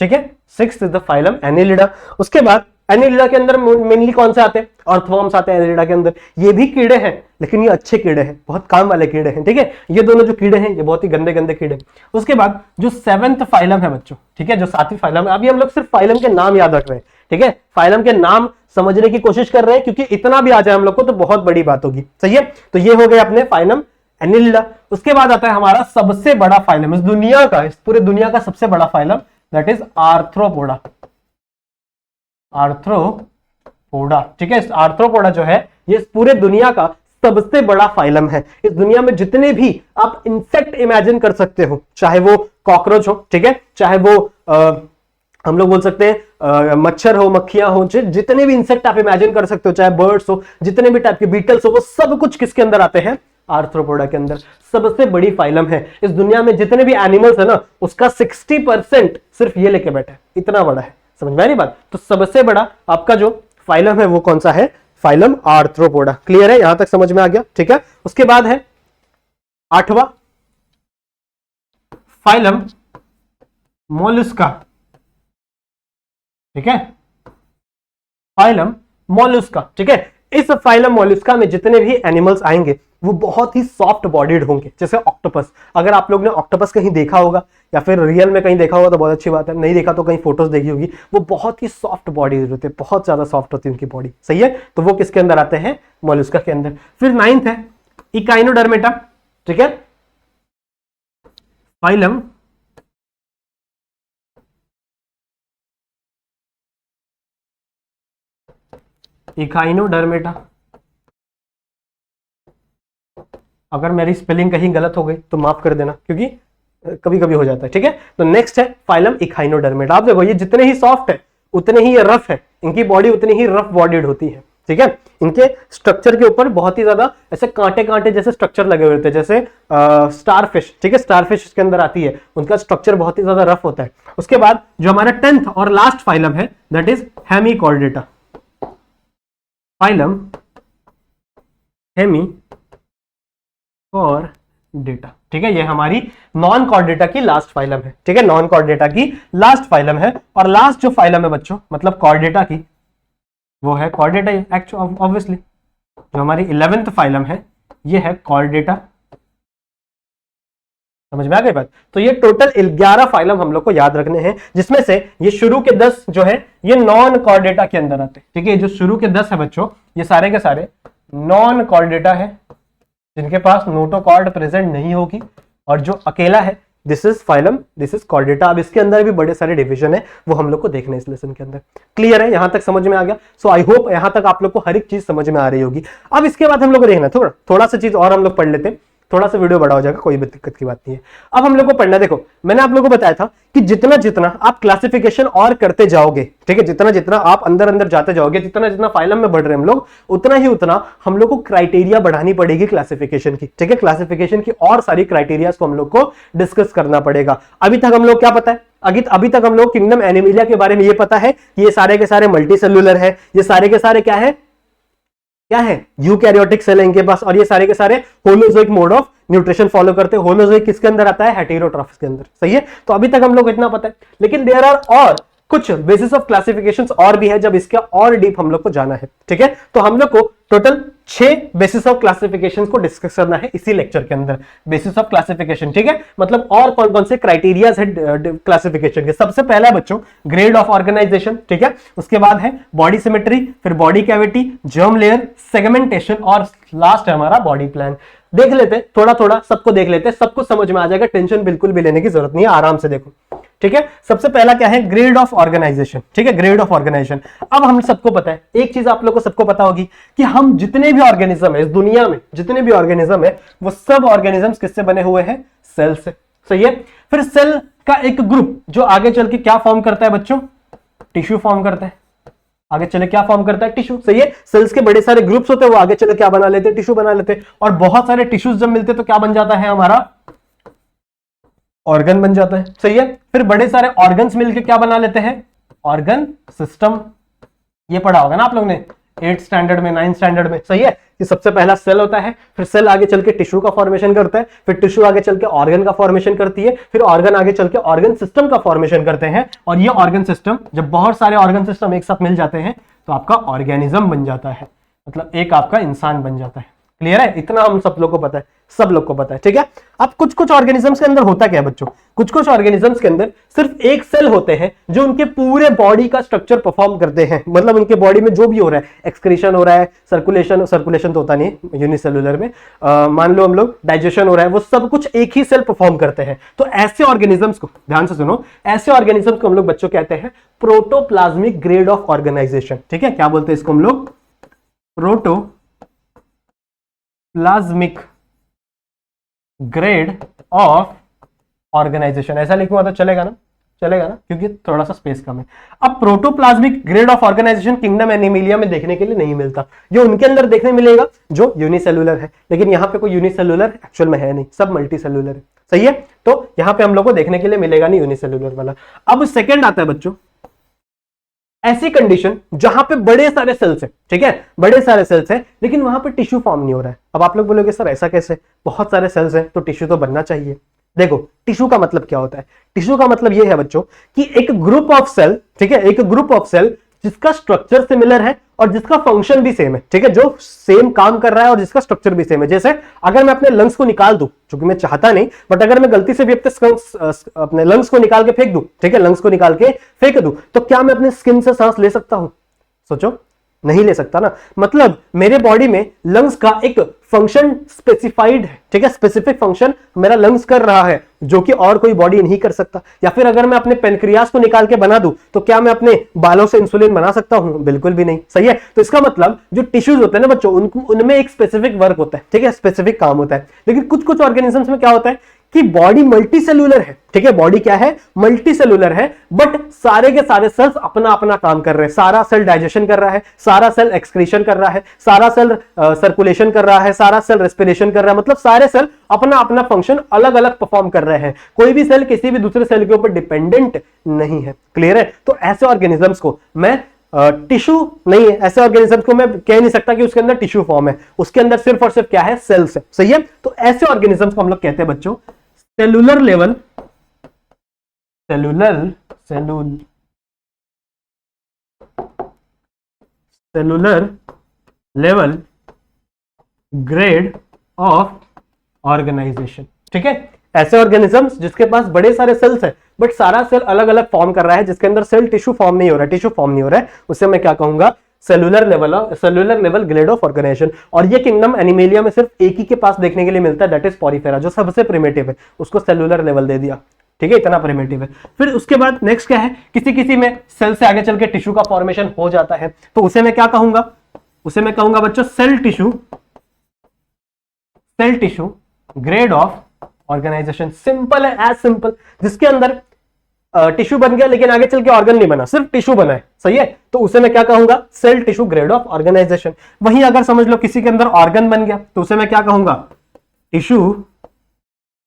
ठीक है, sixth is the phylum Annelida. उसके बाद एनीलिडा के अंदर मेनली कौन से आते हैं? अर्थवर्म्स आते हैं एनीलिडा के अंदर। ये भी कीड़े हैं, लेकिन ये अच्छे कीड़े हैं, बहुत काम वाले कीड़े हैं। ठीक है, ये दोनों जो कीड़े हैं ये बहुत ही गंदे गंदे कीड़े। उसके बाद जो सेवेंथ फाइलम है बच्चों, ठीक है, जो सातवीं फाइलम है, अभी हम लोग सिर्फ फाइलम के नाम याद रख रहे हैं। ठीक है, फाइलम के नाम समझने की कोशिश कर रहे हैं, क्योंकि इतना भी आ जाए हम लोग को तो बहुत बड़ी बात होगी। सही है, तो ये हो गए अपने फाइलम एनीलिडा। उसके बाद आता है हमारा सबसे बड़ा फाइलम, इस दुनिया का, इस पूरे दुनिया का सबसे बड़ा phylum, that is arthropoda. Arthropoda, ठीक है, आर्थ्रोपोडा जो है ये पूरे दुनिया का सबसे बड़ा फाइलम है। इस दुनिया में जितने भी आप इंसेक्ट इमेजिन कर सकते हो, चाहे वो कॉकरोच हो, ठीक है, चाहे वो हम लोग बोल सकते हैं मच्छर हो, मक्खियां हो, जितने भी इंसेक्ट आप इमेजिन कर सकते हो, चाहे बर्ड्स हो, जितने भी टाइप के बीटल्स हो, वो सब कुछ किसके अंदर आते हैं? आर्थ्रोपोडा के अंदर। सबसे बड़ी फाइलम है। इस दुनिया में जितने भी एनिमल्स है ना, उसका 60% सिर्फ ये लेके बैठा है, इतना बड़ा है। समझ में आ रही बात? तो सबसे बड़ा आपका जो फाइलम है वो कौन सा है? Phylum arthropoda. क्लियर है, यहां तक समझ में आ गया? ठीक है, उसके बाद है आठवां फाइलम मोलस्का। ठीक है, फाइलम मोलस्का। ठीक है, इस फाइलम मोलस्का में जितने भी एनिमल्स आएंगे वो बहुत ही सॉफ्ट बॉडीड होंगे, जैसे ऑक्टोपस। अगर आप लोग ने ऑक्टोपस कहीं देखा होगा या फिर रियल में कहीं देखा होगा तो बहुत अच्छी बात है, नहीं देखा तो कहीं फोटोज देखी होगी, वो बहुत ही सॉफ्ट बॉडीड होते हैं, बहुत ज्यादा सॉफ्ट होती है उनकी बॉडी। सही है, तो वो किसके अंदर आते हैं? मोलस्का के अंदर। फिर नाइन्थ है इकाइनोडर्मेटा। ठीक है, फाइलम इकाइनोडर्मेटा। अगर मेरी स्पेलिंग कहीं गलत हो गई तो माफ कर देना, क्योंकि कभी कभी हो जाता है, ठीक है। तो नेक्स्ट है फाइलम इखाइनोडर्मेटा। आप देखो ये जितने ही सॉफ्ट है उतने ही ये रफ है, इनकी बॉडी उतनी ही रफ बॉडीड होती है, ठीक है। इनके स्ट्रक्चर के ऊपर बहुत ही ज्यादा ऐसे कांटे कांटे जैसे स्ट्रक्चर लगे हुए होते हैं, जैसे स्टारफिश, ठीक है, स्टारफिश इसके अंदर आती है, उनका स्ट्रक्चर बहुत ही ज्यादा रफ होता है। उसके बाद जो हमारा 10th और लास्ट फाइलम है that is Hemichordata. Phylum Hemichordata, ठीक है, ये हमारी नॉन कॉर्डेटा की लास्ट फाइलम है, ठीक है, नॉन कॉर्डेटा की लास्ट फाइलम है। और लास्ट जो फाइलम है बच्चों मतलब कॉर्डेटा की, वो है कॉर्डेटा एक्चुअली ऑब्वियसली। जो हमारी 11th फाइलम है ये है कॉर्डेटा। समझ में आ गई बात। तो ये टोटल 11 फाइलम हम लोग को याद रखने हैं, जिसमें से ये शुरू के 10 जो है ये नॉन कॉर्डेटा के अंदर आते हैं, ठीक है। जो शुरू के 10 है बच्चों ये सारे के सारे नॉन कॉर्डेटा है, जिनके पास नोटोकॉर्ड प्रेजेंट नहीं होगी, और जो अकेला है this is phylum, this is Chordata. अब इसके अंदर भी बड़े सारे डिवीजन है, वो हम लोग को देखने इस लेसन के अंदर। क्लियर है, यहां तक समझ में आ गया। सो आई होप यहां तक आप लोग को हर एक चीज समझ में आ रही होगी। अब इसके बाद हम लोग को देखना थोड़ा सा चीज और हम लोग पढ़ लेते हैं, थोड़ा सा वीडियो बड़ा हो जाएगा, कोई भी दिक्कत की बात नहीं है। अब हम लोग को पढ़ना, देखो मैंने आप लोगों को बताया था कि जितना जितना आप क्लासिफिकेशन और करते जाओगे, ठीक है, जितना जितना आप अंदर अंदर जाते जाओगे, जितना जितना फाइलम में बढ़ रहे हैं हम लोग, उतना ही उतना हम लोग को क्राइटेरिया बढ़ानी पड़ेगी क्लासिफिकेशन की, ठीक है। क्लासिफिकेशन की और सारी क्राइटेरिया को हम लोग को डिस्कस करना पड़ेगा। अभी तक हम लोग क्या पता है, अभी तक हम लोग किंगडम एनिमिलिया के बारे में ये पता है कि ये सारे के सारे मल्टी सेलुलर है, ये सारे के सारे क्या है यूकैरियोटिक सेल है इनके पास, और ये सारे के सारे holozoic mode of nutrition follow करते हैं। होलोजोइक किसके अंदर आता है, हेटेरोट्रॉफ्स के अंदर, सही है। तो अभी तक हम लोग इतना पता है, लेकिन देयर आर और कुछ बेसिस ऑफ क्लासिफिकेशंस और भी है, जब इसके और डीप हम लोग को जाना है, ठीक है। तो हम लोग को टोटल 6 बेसिस ऑफ क्लासिफिकेशंस को डिस्कस करना है इसी लेक्चर के अंदर। बेसिस ऑफ क्लासिफिकेशन, ठीक है, मतलब और कौन कौन से क्राइटेरियाज है क्लासिफिकेशन के। सबसे पहला बच्चों ग्रेड ऑफ ऑर्गेनाइजेशन, ठीक है। उसके बाद है बॉडी सिमेट्री, फिर body cavity, germ layer, segmentation, और लास्ट है हमारा बॉडी प्लान। देख लेते थोड़ा थोड़ा, सबको देख लेते, सब कुछ समझ में आ जाएगा, टेंशन बिल्कुल भी लेने की जरूरत नहीं है, आराम से देखो, ठीक है। सबसे पहला क्या है, ग्रेड ऑफ ऑर्गेनाइजेशन, ठीक है, ग्रेड ऑफ ऑर्गेनाइजेशन। अब हम सबको पता है, एक चीज आप लोग को सबको पता होगी कि हम जितने भी ऑर्गेनिज्म है इस दुनिया में, जितने भी ऑर्गेनिज्म है वो सब ऑर्गेनिजम्स किससे बने हुए हैं, सेल से, सही है। फिर सेल का एक ग्रुप जो आगे चल के क्या फॉर्म करता है बच्चों, टिश्यू फॉर्म करता है, आगे चले क्या फॉर्म करता है, टिश्यू, सही है। सेल्स के बड़े सारे ग्रुप्स होते हैं, वो आगे चले क्या बना लेते हैं, टिश्यू बना लेते हैं, और बहुत सारे टिश्यूज जब मिलते हैं तो क्या बन जाता है, हमारा ऑर्गन बन जाता है, सही है। फिर बड़े सारे ऑर्गन्स मिलकर क्या बना लेते हैं, ऑर्गन सिस्टम। ये पढ़ा होगा ना आप लोग ने 8th स्टैंडर्ड में, 9th स्टैंडर्ड में, सही है। कि सबसे पहला सेल होता है, फिर सेल आगे चल के टिश्यू का फॉर्मेशन करता है, फिर टिश्यू आगे चल के ऑर्गन का फॉर्मेशन करती है, फिर ऑर्गन आगे चल के ऑर्गन सिस्टम का फॉर्मेशन करते हैं, और ये ऑर्गन सिस्टम, जब बहुत सारे ऑर्गन सिस्टम एक साथ मिल जाते हैं तो आपका ऑर्गेनिज्म बन जाता है, मतलब एक आपका इंसान बन जाता है। क्लियर है, इतना हम सब लोग को पता है, सब लोग को पता है, ठीक है। अब कुछ कुछ ऑर्गेनिजम्स के अंदर होता क्या है बच्चों, कुछ कुछ ऑर्गेनिजम्स के अंदर सिर्फ एक सेल होते हैं जो उनके पूरे बॉडी का स्ट्रक्चर परफॉर्म करते हैं, मतलब उनके बॉडी में जो भी हो रहा है, एक्सक्रीशन हो रहा है, सर्कुलेशन तो होता नहीं यूनिसेलुलर में, मान लो हम लोग डाइजेशन हो रहा है, वो सब कुछ एक ही सेल परफॉर्म करते हैं। तो ऐसे ऑर्गेनिजम्स को ध्यान से सुनो, ऐसे ऑर्गेनिजम्स को हम लोग बच्चों कहते हैं प्रोटोप्लाज्मिक ग्रेड ऑफ ऑर्गेनाइजेशन, ठीक है। क्या बोलते हैं इसको हम लोग, प्लाज्मिक ग्रेड ऑफ ऑर्गेनाइजेशन। ऐसा लिखूंगा तो चलेगा ना, चलेगा ना, क्योंकि थोड़ा सा स्पेस कम है। अब protoplasmic grade of organization kingdom Animalia में देखने के लिए नहीं मिलता, जो उनके अंदर देखने मिलेगा जो यूनिसेलुलर है, लेकिन यहाँ पे कोई यूनिसेलुलर एक्चुअल में है नहीं, सब मल्टी सेलुलर है, सही है। तो यहाँ पे हम लोग को देखने के लिए मिलेगा नहीं यूनिसेलुलर वाला। अब सेकेंड आता है बच्चों ऐसी कंडीशन जहां पे बड़े सारे सेल्स हैं, ठीक है, बड़े सारे सेल्स हैं, लेकिन वहां पे टिश्यू फॉर्म नहीं हो रहा है। अब आप लोग बोलोगे सर ऐसा कैसे, बहुत सारे सेल्स हैं तो टिश्यू तो बनना चाहिए। देखो टिश्यू का मतलब क्या होता है, टिश्यू का मतलब यह है बच्चों कि एक ग्रुप ऑफ सेल, ठीक है, एक ग्रुप ऑफ सेल जिसका स्ट्रक्चर सिमिलर है और जिसका फंक्शन भी सेम है, ठीक है, जो सेम काम कर रहा है और जिसका स्ट्रक्चर भी सेम है। जैसे अगर मैं अपने लंग्स को निकाल दूं, क्योंकि मैं चाहता नहीं, बट अगर मैं गलती से भी अपने लंग्स को निकाल के फेंक दूं, ठीक है, लंग्स को निकाल के फेंक दूं, तो क्या मैं अपने स्किन से सांस ले सकता हूं, सोचो, नहीं ले सकता ना। मतलब मेरे बॉडी में लंग्स का एक फंक्शन स्पेसिफाइड है, ठीक है, स्पेसिफिक फंक्शन मेरा लंग्स कर रहा है जो कि और कोई बॉडी नहीं कर सकता। या फिर अगर मैं अपने पेनक्रियास को निकाल के बना दूं तो क्या मैं अपने बालों से इंसुलिन बना सकता हूं, बिल्कुल भी नहीं, सही है। तो इसका मतलब जो टिश्यूज होते हैं ना बच्चों, उनमें एक स्पेसिफिक वर्क होता है, ठीक है, स्पेसिफिक काम होता है। लेकिन कुछ कुछ ऑर्गेनिजम्स में क्या होता है कि बॉडी मल्टी सेलुलर है, ठीक है, बॉडी क्या है, मल्टी सेलुलर है, बट सारे के सारे सेल्स अपना अपना काम कर रहे हैं। सारा सेल डाइजेशन कर रहा है, सारा सेल एक्सक्रीशन कर रहा है, सारा सेल सर्कुलेशन कर रहा है, सारा सेल रेस्पिरेशन कर रहा है, मतलब सारे सेल अपना अपना फंक्शन अलग अलग परफॉर्म कर रहे हैं। कोई भी सेल किसी भी दूसरे सेल के ऊपर डिपेंडेंट नहीं है। क्लियर है? तो ऐसे ऑर्गेनिजम्स को मैं टिश्यू नहीं है, ऐसे ऑर्गेनिज्म को मैं कह नहीं सकता कि उसके अंदर टिश्यू फॉर्म है, उसके अंदर सिर्फ और सिर्फ क्या है, सेल्स है। सही है? तो ऐसे ऑर्गेनिजम्स को हम लोग कहते हैं बच्चों cellular level, cellular level grade of organization. ठीक है, ऐसे ऑर्गेनिजम्स जिसके पास बड़े सारे सेल्स है बट सारा सेल अलग अलग फॉर्म कर रहा है, जिसके अंदर सेल टिश्यू फॉर्म नहीं हो रहा है, टिश्यू फॉर्म नहीं हो रहा है, उसे मैं क्या कहूंगा, cellular level grade of organization. और ये किंगडम एनिमेलिया में सिर्फ एक ही के पास देखने के लिए मिलता है, दैट इज पॉरीफेरा, जो सबसे प्रिमिटिव है, उसको सेलुलर लेवल दे दिया। ठीक है, इतना प्रिमिटिव है। फिर उसके बाद नेक्स्ट क्या है, किसी किसी में सेल से आगे चल के टिश्यू का फॉर्मेशन हो जाता है, तो उसे मैं क्या कहूंगा, उसे मैं कहूंगा बच्चों cell tissue grade of organization. Simple है, एज सिंपल, जिसके अंदर टिश्यू बन गया लेकिन आगे चल के ऑर्गन नहीं बना, सिर्फ टिश्यू बना है। सही है? तो उसे मैं क्या कहूंगा, cell tissue grade of organization. वहीं अगर समझ लो किसी के अंदर ऑर्गन बन गया तो उसे मैं क्या कहूंगा, टिश्यू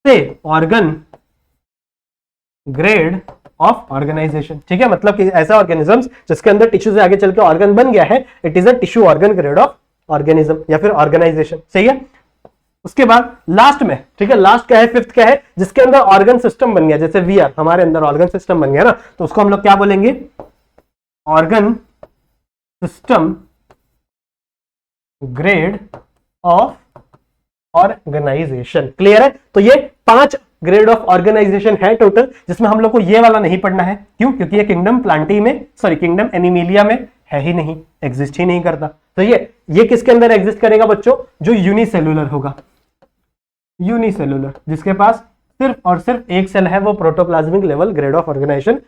से ऑर्गन ग्रेड ऑफ ऑर्गेनाइजेशन। ठीक है, मतलब कि ऐसा ऑर्गेनिजम्स जिसके अंदर टिश्यू से आगे चल के ऑर्गन बन गया है, it is a tissue organ grade of organism या फिर ऑर्गेनाइजेशन। सही है? उसके बाद लास्ट में, ठीक है, लास्ट क्या है, फिफ्थ क्या है, जिसके अंदर ऑर्गन सिस्टम बन गया, जैसे वी आर, हमारे अंदर ऑर्गन सिस्टम बन गया ना, तो उसको हम लोग क्या बोलेंगे, organ system grade of organization. Clear है? तो ये 5 ग्रेड ऑफ ऑर्गेनाइजेशन है टोटल, जिसमें हम लोग को ये वाला नहीं पढ़ना है। क्यों? क्योंकि ये किंगडम प्लांटी में, सॉरी किंगडम एनिमेलिया में है ही नहीं, एग्जिस्ट ही नहीं करता। तो ये किसके अंदर एग्जिस्ट करेगा बच्चों, जो यूनिसेलुलर होगा, यूनिसेलुलर, जिसके पास सिर्फ और सिर्फ एक सेल है, वो protoplasmic level grade of organization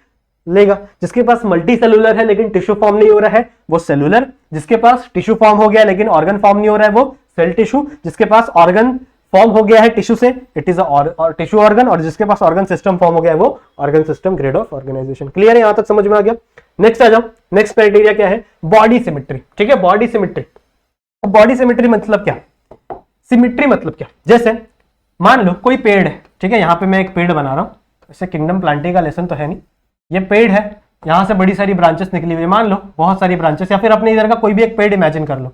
लेगा। जिसके पास मल्टी सेलुलर है लेकिन टिश्यू फॉर्म नहीं हो रहा है, वो सेलुलर। जिसके पास टिश्यू फॉर्म हो गया लेकिन ऑर्गन फॉर्म नहीं हो रहा है, वो सेल टिश्यू। जिसके पास ऑर्गन फॉर्म हो गया है टिश्यू से, इट इज टिश्यू ऑर्गन। और जिसके पास ऑर्गन सिस्टम फॉर्म हो गया है, वो organ system grade of organization. Clear है? यहां तक समझ में आ गया? नेक्स्ट आ जाओ, नेक्स्ट क्राइटेरिया क्या है, बॉडी सिमेट्री। ठीक है, बॉडी सिमेट्री। बॉडी सिमेट्री मतलब क्या, सिमेट्री मतलब क्या, जैसे मान लो कोई पेड़ है, ठीक है, यहां पे मैं एक पेड़ बना रहा हूं, ऐसे किंगडम प्लांटी का लेसन तो है नहीं, ये पेड़ है, यहां से बड़ी सारी ब्रांचेस निकली हुई है, मान लो बहुत सारी ब्रांचेस, या फिर अपने इधर का कोई भी एक पेड़ इमेजिन कर लो।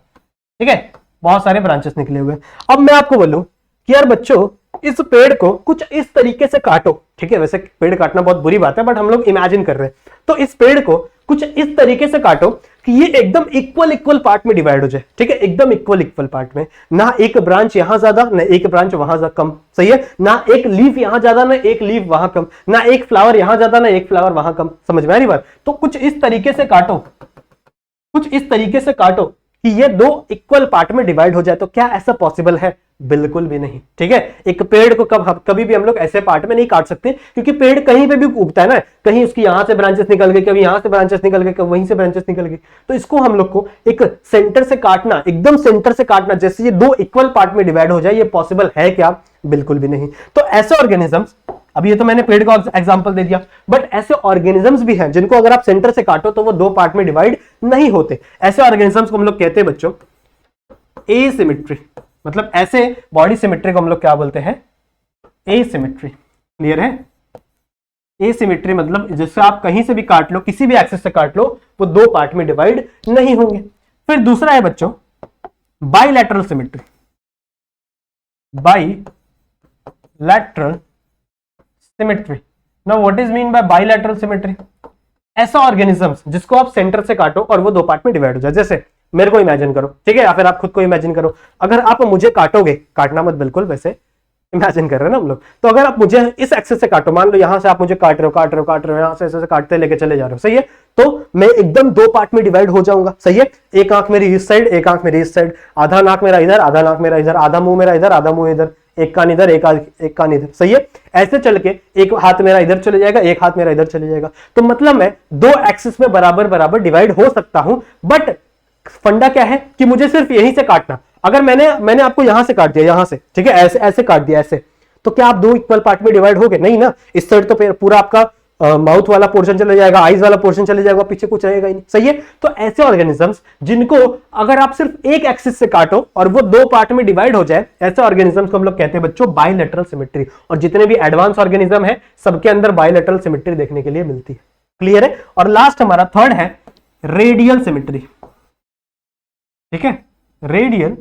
ठीक है, बहुत सारे ब्रांचेस निकले हुए। अब मैं आपको बोलूं कि यार बच्चों इस पेड़ को कुछ इस तरीके से काटो। ठीक है, वैसे पेड़ काटना बहुत बुरी बात है, बट हम लोग इमेजिन कर रहे हैं, तो इस पेड़ को कुछ इस तरीके से काटो कि ये एकदम इक्वल पार्ट में डिवाइड हो जाए। ठीक है, एकदम इक्वल पार्ट में, ना एक ब्रांच यहां ज्यादा ना एक ब्रांच वहां कम। सही है? ना एक लीफ यहां ज्यादा ना एक लीफ वहां कम, ना एक फ्लावर यहां ज्यादा ना एक फ्लावर वहां कम। समझ में आ रही बात? तो कुछ इस तरीके से काटो, कुछ इस तरीके से काटो कि ये 2 इक्वल पार्ट में डिवाइड हो जाए। तो क्या ऐसा पॉसिबल है? बिल्कुल भी नहीं। ठीक है, एक पेड़ को कभी भी हम लोग ऐसे पार्ट में नहीं काट सकते, क्योंकि पेड़ कहीं पे भी उगता है ना, कहीं उसकी यहां से ब्रांचेस निकल गई, कभी यहां से ब्रांचेस निकल गई, कभी वहीं से ब्रांचेस निकल गई। तो इसको हम लोग को एक सेंटर से काटना, एकदम सेंटर से काटना, जैसे ये 2 इक्वल पार्ट में डिवाइड हो जाए, ये पॉसिबल है क्या? बिल्कुल भी नहीं। तो ऐसे ऑर्गेनिजम्स, अब ये तो मैंने पेड़ का एग्जांपल दे दिया, बट ऐसे ऑर्गेनिजम्स भी हैं जिनको अगर आप सेंटर से काटो तो वो 2 पार्ट में डिवाइड नहीं होते। ऐसे ऑर्गेनिजम्स को हम लोग कहते हैं बच्चों एसिमेट्री। मतलब ऐसे बॉडी सिमेट्री को हम लोग क्या बोलते हैं? एसिमेट्री। क्लियर है? एसिमेट्री मतलब जिससे आप कहीं से भी काट लो, किसी भी एक्सिस से काट लो, वो 2 पार्ट में डिवाइड नहीं होंगे। फिर दूसरा है बच्चों bilateral symmetry. Bilateral symmetry. Now what is mean by bilateral symmetry? ऐसा ऑर्गेनिजम्स जिसको आप सेंटर से काटो और वो 2 पार्ट में डिवाइड हो जाए। जैसे मेरे को इमेजिन करो, ठीक है, या फिर आप खुद को इमेजिन करो, अगर आप मुझे काटोगे, काटना मत बिल्कुल, वैसे इमेजिन कर रहे हैं ना हम लोग, तो अगर आप मुझे इस एक्सिस से काटो, मान लो यहां से आप मुझे काट रहे हो, यहां से ऐसे काटते लेके चले जा रहे हो, सही है, तो मैं एकदम 2 पार्ट में डिवाइड हो जाऊंगा। सही है? एक आंख मेरी इस साइड, एक आंख मेरी इस साइड, आधा नाक मेरा इधर, आधा नाक मेरा इधर, आधा मुंह मेरा इधर, आधा मुंह इधर, एक कान इधर, एक कान इधर। सही है? ऐसे चल के एक हाथ मेरा इधर चले जाएगा, एक हाथ मेरा इधर चले जाएगा। तो मतलब मैं 2 एक्सिस में बराबर बराबर डिवाइड हो सकता हूं, बट फंडा क्या है कि मुझे सिर्फ यहीं से काटना। अगर मैंने आपको यहां से काट दिया, यहां से, ठीक है, ऐसे ऐसे काट दिया ऐसे, तो क्या आप 2 इक्वल पार्ट में डिवाइड हो गए? नहीं ना, इस साइड तो पूरा आपका माउथ वाला पोर्शन चले जाएगा, आईज वाला पोर्शन चले जाएगा, पीछे कुछ रहेगा ही नहीं। सही है। तो ऐसे ऑर्गेनिजम्स जिनको अगर आप सिर्फ एक एक्सिस से काटो और वो 2 पार्ट में डिवाइड हो जाए, ऐसे ऑर्गेनिजम्स को हम लोग कहते हैं बच्चों बायलैटरल सिमेट्री। और जितने भी एडवांस ऑर्गेनिज्म है सबके अंदर बायलैटरल सिमेट्री देखने के लिए मिलती है। क्लियर है। और लास्ट हमारा थर्ड है रेडियल सिमेट्री। ठीक है, रेडियल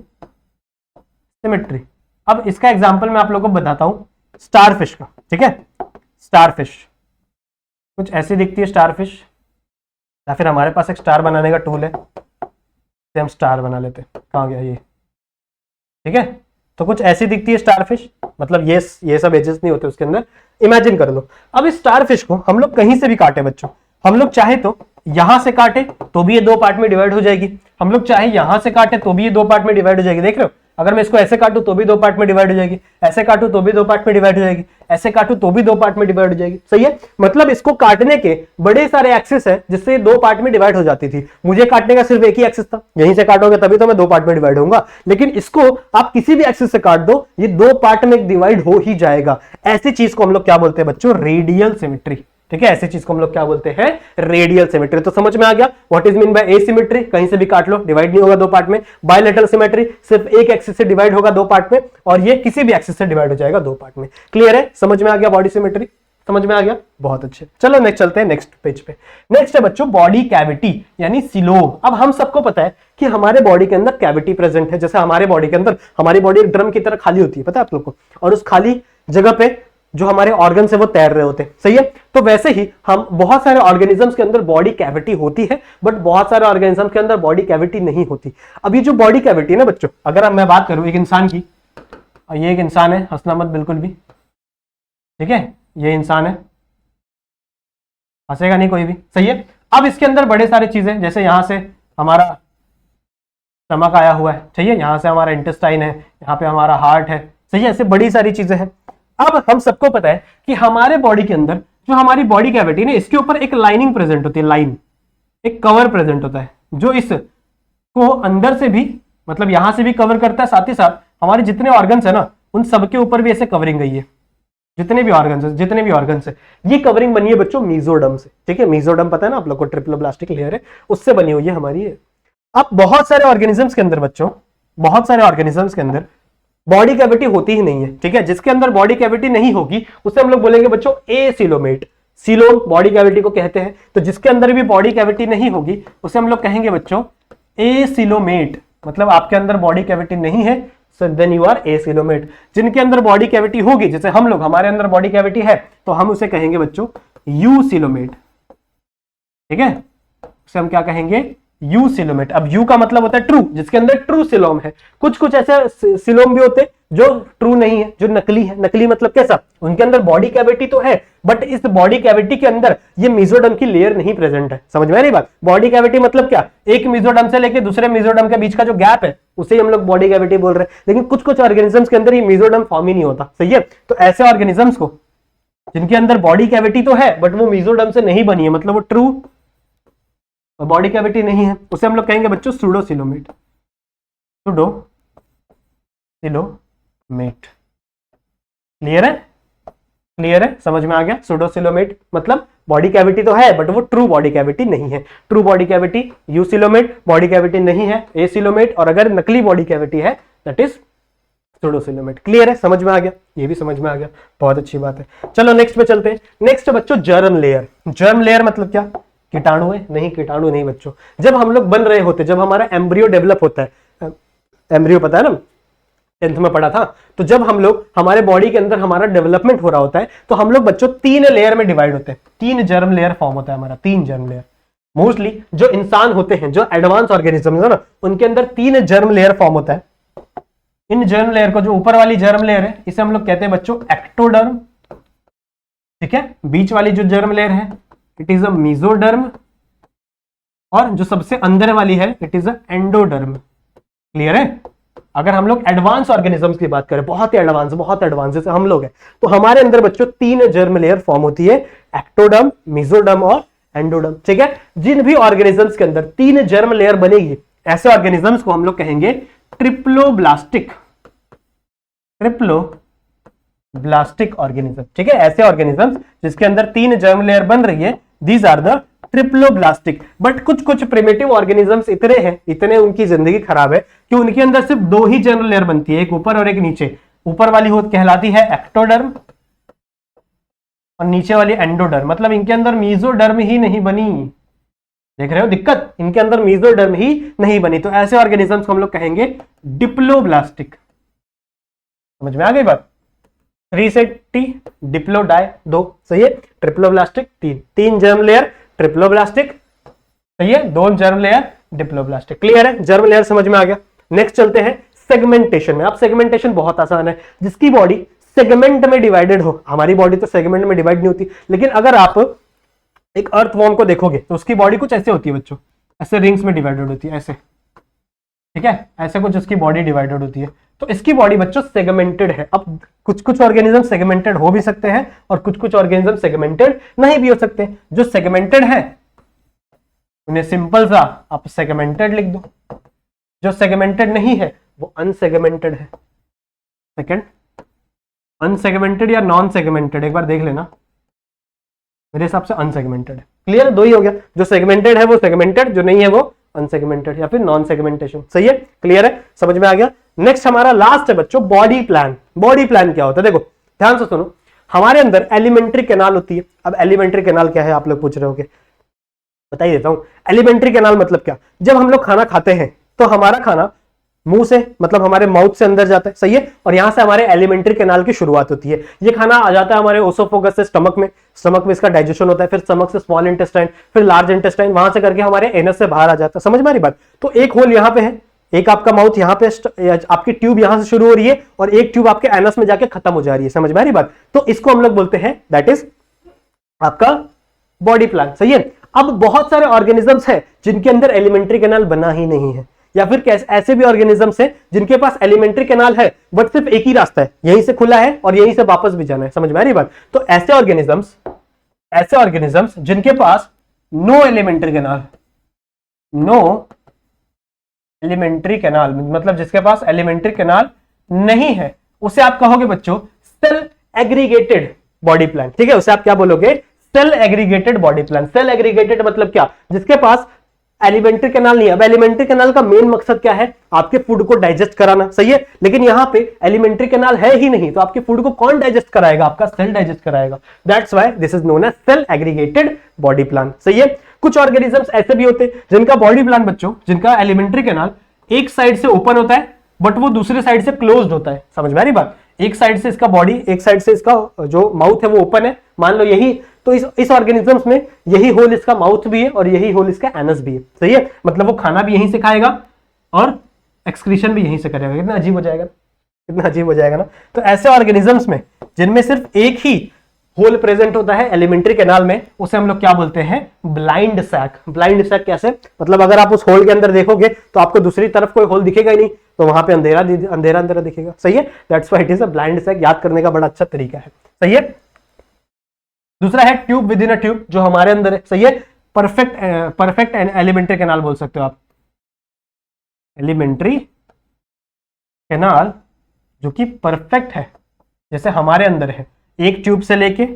सिमेट्री। अब इसका एग्जांपल मैं आप लोगों को बताता हूं स्टारफिश का। ठीक है, स्टारफिश कुछ ऐसी दिखती है स्टारफिश, या फिर हमारे पास एक स्टार बनाने का टूल है, इसे हम स्टार बना लेते हैं। कहाँ गया ये? ठीक है, तो कुछ ऐसी दिखती है स्टारफिश, मतलब ये सब एजेस नहीं होते उसके अंदर। इमेजिन कर लो, अब इस स्टारफिश को हम लोग कहीं से भी काटे बच्चों, हम लोग चाहे तो यहां से काटे तो भी ये 2 पार्ट में डिवाइड हो जाएगी, हम लोग चाहे यहां से काटे तो भी ये 2 पार्ट में डिवाइड हो जाएगी। देख रहे हो, अगर मैं इसको ऐसे काटूं तो भी 2 पार्ट में डिवाइड हो जाएगी, ऐसे काटूं तो भी 2 पार्ट में डिवाइड हो जाएगी, ऐसे काटूं तो भी 2 पार्ट में डिवाइड हो जाएगी। सही है। मतलब इसको काटने के बड़े सारे एक्सिस है जिससे 2 पार्ट में डिवाइड हो जाती थी। मुझे काटने का सिर्फ एक ही एक्सिस था, यहीं से काटोगे तभी तो मैं 2 पार्ट में डिवाइड होऊंगा, लेकिन इसको आप किसी भी एक्सिस से काट दो, ये 2 पार्ट में डिवाइड हो ही जाएगा। ऐसी चीज को हम लोग क्या बोलते हैं बच्चों? Radial symmetry. ठीक है, ऐसी चीज को हम लोग क्या बोलते हैं? Radial symmetry. तो समझ में आ गया what is mean by asymmetry, कहीं से भी काट लो डिवाइड नहीं होगा 2 पार्ट में। बायलैटरल सिमेट्री सिर्फ एक एक्सिस से डिवाइड होगा 2 पार्ट में, और ये किसी भी एक्सिस से डिवाइड हो जाएगा 2 पार्ट में। क्लियर है, समझ में आ गया बॉडी सिमेट्री? समझ में आ गया, बहुत अच्छे। चलो नेक्स्ट चलते हैं नेक्स्ट पेज पे। नेक्स्ट है बच्चों बॉडी कैविटी यानी सीलोम। अब हम सबको पता है कि हमारे बॉडी के अंदर कैविटी प्रेजेंट है। जैसे हमारे बॉडी के अंदर, हमारी बॉडी एक ड्रम की तरह खाली होती है, पता है आप लोग को, और उस खाली जगह पे जो हमारे ऑर्गन है वो तैर रहे होते हैं। सही है। तो वैसे ही हम बहुत सारे ऑर्गेनिजम्स के अंदर बॉडी कैविटी होती है, बट बहुत सारे ऑर्गेनिजम्स के अंदर बॉडी कैविटी नहीं होती। अब ये जो बॉडी कैविटी है ना बच्चों, अगर मैं बात करूं एक इंसान की, और ये एक इंसान है, हंसना मत बिल्कुल भी। ठीक है, ये इंसान है, हंसेगा नहीं कोई भी। सही है। अब इसके अंदर बड़े सारे चीजें, जैसे यहां से हमारा स्टमक आया हुआ है, सही है, यहां से हमारा इंटेस्टाइन है, यहाँ पे हमारा हार्ट है। सही है, ऐसे बड़ी सारी चीजें हैं। अब हम सबको पता है कि हमारे बॉडी के अंदर जो हमारी बॉडी कैविटी है, इसके ऊपर एक लाइनिंग प्रेजेंट होती है, लाइन, एक कवर प्रेजेंट होता है जो इसको अंदर से भी, मतलब यहां से भी कवर करता है, साथ ही साथ हमारे जितने ऑर्गन्स है ना उन सबके ऊपर भी ऐसे कवरिंग गई है। जितने भी ऑर्गन्स है, ये कवरिंग बनी है बच्चों मेसोडर्म से। ठीक है, मेसोडर्म पता है ना आप लोग को, ट्रिप्लोब्लास्टिक लेयर है, उससे बनी हुई है हमारी ये। अब बहुत सारे ऑर्गेनिजम्स के अंदर बच्चों, बहुत सारे ऑर्गेनिजम्स के अंदर बॉडी कैविटी होती ही नहीं है। ठीक है, जिसके अंदर बॉडी कैविटी नहीं होगी उसे हम लोग बोलेंगे बच्चों एसिलोमेट। सीलोम बॉडी कैविटी को कहते हैं। तो जिसके अंदर भी बॉडी कैविटी नहीं होगी उसे हम लोग कहेंगे बच्चों एसिलोमेट। मतलब आपके अंदर बॉडी कैविटी नहीं है, so then you are acoelomate. जिनके अंदर बॉडी कैविटी होगी, जैसे हम लोग, हमारे अंदर बॉडी कैविटी है, तो हम उसे कहेंगे बच्चों यूसिलोमेट। ठीक है, उसे हम क्या कहेंगे? यूसिलोमेट। अब यू का मतलब होता है ट्रू, जिसके अंदर ट्रू सिलोम है। कुछ कुछ ऐसे सिलोम भी होते हैं जो ट्रू नहीं है, जो नकली है। नकली मतलब कैसा? उनके अंदर बॉडी कैविटी तो है, बट इस बॉडी कैविटी के अंदर ये मेसोडर्म की लेयर नहीं प्रेजेंट है। समझ में आ रही बात? बॉडी कैविटी मतलब क्या? एक मेसोडर्म से लेके दूसरे मेसोडर्म के बीच का जो गैप है उसे हम लोग बॉडी कैविटी बोल रहे हैं। लेकिन कुछ कुछ ऑर्गेनिजम्स के अंदर ये मेसोडर्म फॉर्म ही नहीं होता। सही है। तो ऐसे ऑर्गेनिजम्स को जिनके अंदर बॉडी कैविटी तो है बट वो मेसोडर्म से नहीं बनी है, मतलब वो ट्रू बॉडी कैविटी नहीं है, उसे हम लोग कहेंगे बच्चों सूडोसिलोमेट। सूडोसिलोमेट। क्लियर है? क्लियर है, समझ में आ गया? सूडोसिलोमेट मतलब बॉडी कैविटी तो है बट वो ट्रू बॉडी कैविटी नहीं है। True body cavity eucoelomate, body cavity नहीं है एसिलोमेट, और अगर नकली बॉडी कैविटी है दैट इज सूडोसिलोमेट। क्लियर है, समझ में आ गया? ये भी समझ में आ गया, बहुत अच्छी बात है। चलो नेक्स्ट पे चलते हैं। नेक्स्ट बच्चों जर्म लेयर। जर्म लेयर मतलब क्या? कीटाणु है? नहीं, कीटाणु नहीं बच्चों। जब हम लोग बन रहे होते, जब हमारा एम्ब्रियो डेवलप होता है, एम्ब्रियो पता है ना, 10th में पढ़ा था, तो जब हम लोग, हमारे बॉडी के अंदर हमारा डेवलपमेंट हो रहा होता है, तो हम लोग बच्चों 3 लेयर में डिवाइड होते हैं। 3 जर्म लेयर फॉर्म होता है हमारा, 3 जर्म लेयर। मोस्टली जो इंसान होते हैं, जो एडवांस ऑर्गेनिज्म है ना, उनके अंदर 3 जर्म लेयर फॉर्म होता है। इन जर्म लेयर को, जो ऊपर वाली जर्म लेयर है, इसे हम लोग कहते हैं बच्चों एक्टोडर्म। ठीक है, बीच वाली जो जर्म लेयर है इट इज अ मेसोडर्म, और जो सबसे अंदर वाली है it is a endoderm. Clear है? अगर हम लोग एडवांस ऑर्गेनिजम्स की बात करें, बहुत ही एडवांस जैसे हम लोग हैं, तो हमारे अंदर बच्चों 3 जर्म लेयर फॉर्म होती है, एक्टोडर्म, मेसोडर्म और एंडोडर्म। ठीक है, जिन भी ऑर्गेनिजम्स के अंदर 3 जर्म लेयर बनेगी, ऐसे ऑर्गेनिजम्स को हम लोग कहेंगे ट्रिप्लोब्लास्टिक। ब्लास्टिक ऑर्गेनिज्म। ठीक है, ऐसे ऑर्गेनिजम्स जिसके अंदर 3 जर्म लेयर बन रही है, these are the triploblastic. But कुछ कुछ प्रिमिटिव ऑर्गेनिजम्स इतने हैं, इतने उनकी जिंदगी खराब है कि उनके अंदर सिर्फ 2 ही जर्म लेयर बनती है, एक ऊपर और एक नीचे। ऊपर वाली होत कहलाती है एक्टोडर्म और नीचे वाली एंडोडर्म। मतलब इनके अंदर मीजोडर्म ही नहीं बनी। देख रहे हो दिक्कत, इनके अंदर मीजोडर्म ही नहीं बनी। तो ऐसे ऑर्गेनिजम्स को हम लोग कहेंगे डिप्लोब्लास्टिक। समझ में आ गई बात? 3 से T, डिप्लो डाई 2, सही है। ट्रिप्लोब्लास्टिक 3 जर्म लेयर ट्रिप्लोब्लास्टिक, सही है। 2 जर्म लेयर डिप्लोब्लास्टिक। क्लियर है? जर्म लेयर समझ में आ गया। नेक्स्ट चलते हैं सेगमेंटेशन में। अब सेगमेंटेशन बहुत आसान है, जिसकी बॉडी सेगमेंट में डिवाइडेड हो। हमारी बॉडी तो सेगमेंट में डिवाइड नहीं होती, लेकिन अगर आप एक अर्थवॉर्म को देखोगे तो उसकी बॉडी कुछ ऐसे होती है बच्चों, ऐसे रिंग्स में डिवाइडेड होती है, ऐसे। ठीक है, ऐसे कुछ उसकी बॉडी डिवाइडेड होती है। तो इसकी बॉडी बच्चों सेगमेंटेड है। अब कुछ कुछ ऑर्गेनिज्म सेगमेंटेड हो भी सकते हैं और कुछ कुछ ऑर्गेनिज्म सेगमेंटेड नहीं भी हो सकते। जो सेगमेंटेड है उन्हें सिंपल सा आप सेगमेंटेड लिख दो, जो सेगमेंटेड नहीं है वो अनसेगमेंटेड है। सेकंड, अनसेगमेंटेड या नॉन सेगमेंटेड एक बार देख लेना, मेरे हिसाब से अनसेगमेंटेड है। क्लियर? 2 ही हो गया, जो सेगमेंटेड है वो सेगमेंटेड, जो नहीं है वो अनसेगमेंटेड या फिर नॉन सेगमेंटेशन। सही है? क्लियर है? समझ में आ गया। नेक्स्ट हमारा लास्ट है बच्चों बॉडी प्लान। बॉडी प्लान क्या होता है? देखो ध्यान से सुनो, हमारे अंदर एलिमेंट्री कैनाल होती है। अब एलिमेंट्री कैनाल क्या है आप लोग पूछ रहे होगे, बता ही देता हूं। एलिमेंट्री कैनाल मतलब क्या? जब हम लोग खाना खाते हैं तो हमारा खाना मुंह से, मतलब हमारे माउथ से अंदर जाता है, सही है। और यहां से हमारे एलिमेंट्री कैनाल की शुरुआत होती है। ये खाना आ जाता है हमारे ओसोफोगस से स्टमक में, स्टमक में इसका डाइजेशन होता है, फिर स्टमक से स्मॉल इंटेस्टाइन, फिर लार्ज इंटेस्टाइन, वहां से करके हमारे एनस से बाहर आ जाता है। समझ में आ रही बात? तो एक होल यहां पे है, एक आपका माउथ यहाँ पे, आपकी ट्यूब यहां से शुरू हो रही है और एक ट्यूब आपके एनस में जाके खत्म हो जा रही है। समझ में आ रही बात? तो इसको हम लोग बोलते हैं दैट इज आपका बॉडी प्लान। सही है। अब बहुत सारे ऑर्गेनिजम्स हैं जिनके अंदर एलिमेंट्री कैनाल बना ही नहीं है, या फिर ऐसे भी ऑर्गेनिजम्स हैं जिनके पास एलिमेंट्री कैनाल है बट सिर्फ एक ही रास्ता है, यहीं से खुला है और यहीं से वापस भी जाना है। समझ में आ रही बात? तो ऐसे ऑर्गेनिजम्स जिनके पास no alimentary canal, no alimentary canal मतलब जिसके पास एलिमेंट्री कैनाल नहीं है, उसे आप कहोगे बच्चों सेल एग्रीगेटेड बॉडी प्लान। ठीक है, उसे आप क्या बोलोगे? Cell aggregated body plan. Cell aggregated मतलब क्या? जिसके पास एलिमेंट्री कैनाल नहीं है। अब एलिमेंट्री कैनाल का मेन मकसद क्या है? आपके फूड को डाइजेस्ट कराना, सही है। लेकिन यहां पे एलिमेंट्री कैनाल है ही नहीं, तो आपके फूड को कौन डाइजेस्ट कराएगा? आपका सेल डाइजेस्ट कराएगा। That's why this is known as cell aggregated body plan. सही है। कुछ ऑर्गेनिजम्स ऐसे भी होते हैं जिनका बॉडी प्लान बच्चों, जिनका एलिमेंट्री कैनाल एक साइड से ओपन होता है बट वो दूसरे साइड से क्लोज्ड होता है। समझ में आ रही बात? एक साइड से इसका बॉडी, एक साइड से इसका जो माउथ है वो ओपन है, मान लो यही। तो इस ऑर्गेनिजम्स में यही होल इसका माउथ भी है और यही होल इसका एनस भी है। सही है। मतलब वो खाना भी यहीं से खाएगा और एक्सक्रीशन भी यहीं से करेगा। कितना अजीब हो जाएगा, कितना अजीब हो जाएगा ना। तो ऐसे ऑर्गेनिजम्स में जिनमें सिर्फ एक ही होल प्रेजेंट होता है एलिमेंट्री कैनाल में, उसे हम लोग क्या बोलते हैं? Blind sac. ब्लाइंड सैक कैसे? मतलब अगर आप उस होल के अंदर देखोगे तो आपको दूसरी तरफ कोई होल दिखेगा ही नहीं, तो वहां पे अंधेरा अंधेरा अंधेरा दिखेगा। सही है। That's why it is a blind sac. याद करने का बड़ा अच्छा तरीका है। सही है। दूसरा है tube with in a tube, जो हमारे अंदर है। सही है। परफेक्ट एलिमेंट्री कैनाल बोल सकते हो आप। एलिमेंट्री कैनाल जो कि परफेक्ट है, जैसे हमारे अंदर है। एक ट्यूब से लेके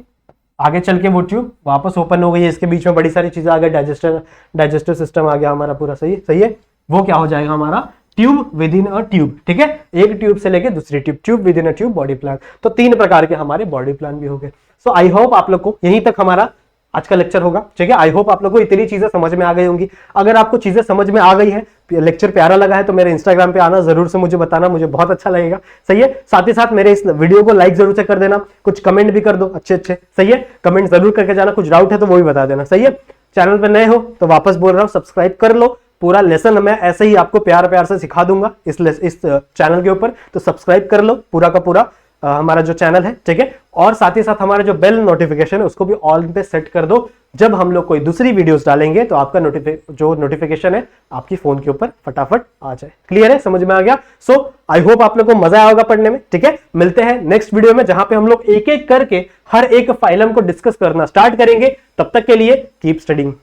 आगे चल के वो ट्यूब वापस ओपन हो गई है, इसके बीच में बड़ी सारी चीजें आ गई, डाइजेस्टिव सिस्टम आ गया हमारा पूरा। सही है। वो क्या हो जाएगा? हमारा tube with in a tube. ठीक है। एक ट्यूब से लेके दूसरी tube, tube with in a tube body plan. तो 3 प्रकार के हमारे बॉडी प्लान भी हो गए। सो आई होप आप लोग को यहीं तक हमारा आज का लेक्चर होगा। ठीक है। आई होप आप लोग को इतनी चीजें समझ में आ गई होंगी। अगर आपको चीजें समझ में आ गई है, लेक्चर प्यारा लगा है, तो मेरे इंस्टाग्राम पे आना जरूर से मुझे बताना, मुझे बहुत अच्छा लगेगा। सही है। साथ ही साथ मेरे इस वीडियो को लाइक जरूर से कर देना, कुछ कमेंट भी कर दो अच्छे। सही है। कमेंट जरूर करके जाना, कुछ डाउट है तो वो भी बता देना। सही है। चैनल पर नए हो तो वापस बोल रहा हूँ सब्सक्राइब कर लो। पूरा लेसन मैं ऐसे ही आपको प्यार प्यार से सिखा दूंगा इस चैनल के ऊपर, तो सब्सक्राइब कर लो पूरा का पूरा हमारा जो चैनल है। ठीक है। और साथ ही साथ हमारा जो बेल नोटिफिकेशन है उसको भी ऑल पे सेट कर दो। जब हम लोग कोई दूसरी वीडियोस डालेंगे तो आपका जो नोटिफिकेशन है आपकी फोन के ऊपर फटाफट आ जाए। क्लियर है? समझ में आ गया? सो आई होप आप लोग को मजा आएगा पढ़ने में। ठीक है। मिलते हैं नेक्स्ट वीडियो में, जहां पे हम लोग एक एक करके हर एक फाइलम को डिस्कस करना स्टार्ट करेंगे। तब तक के लिए कीप स्टडीइंग।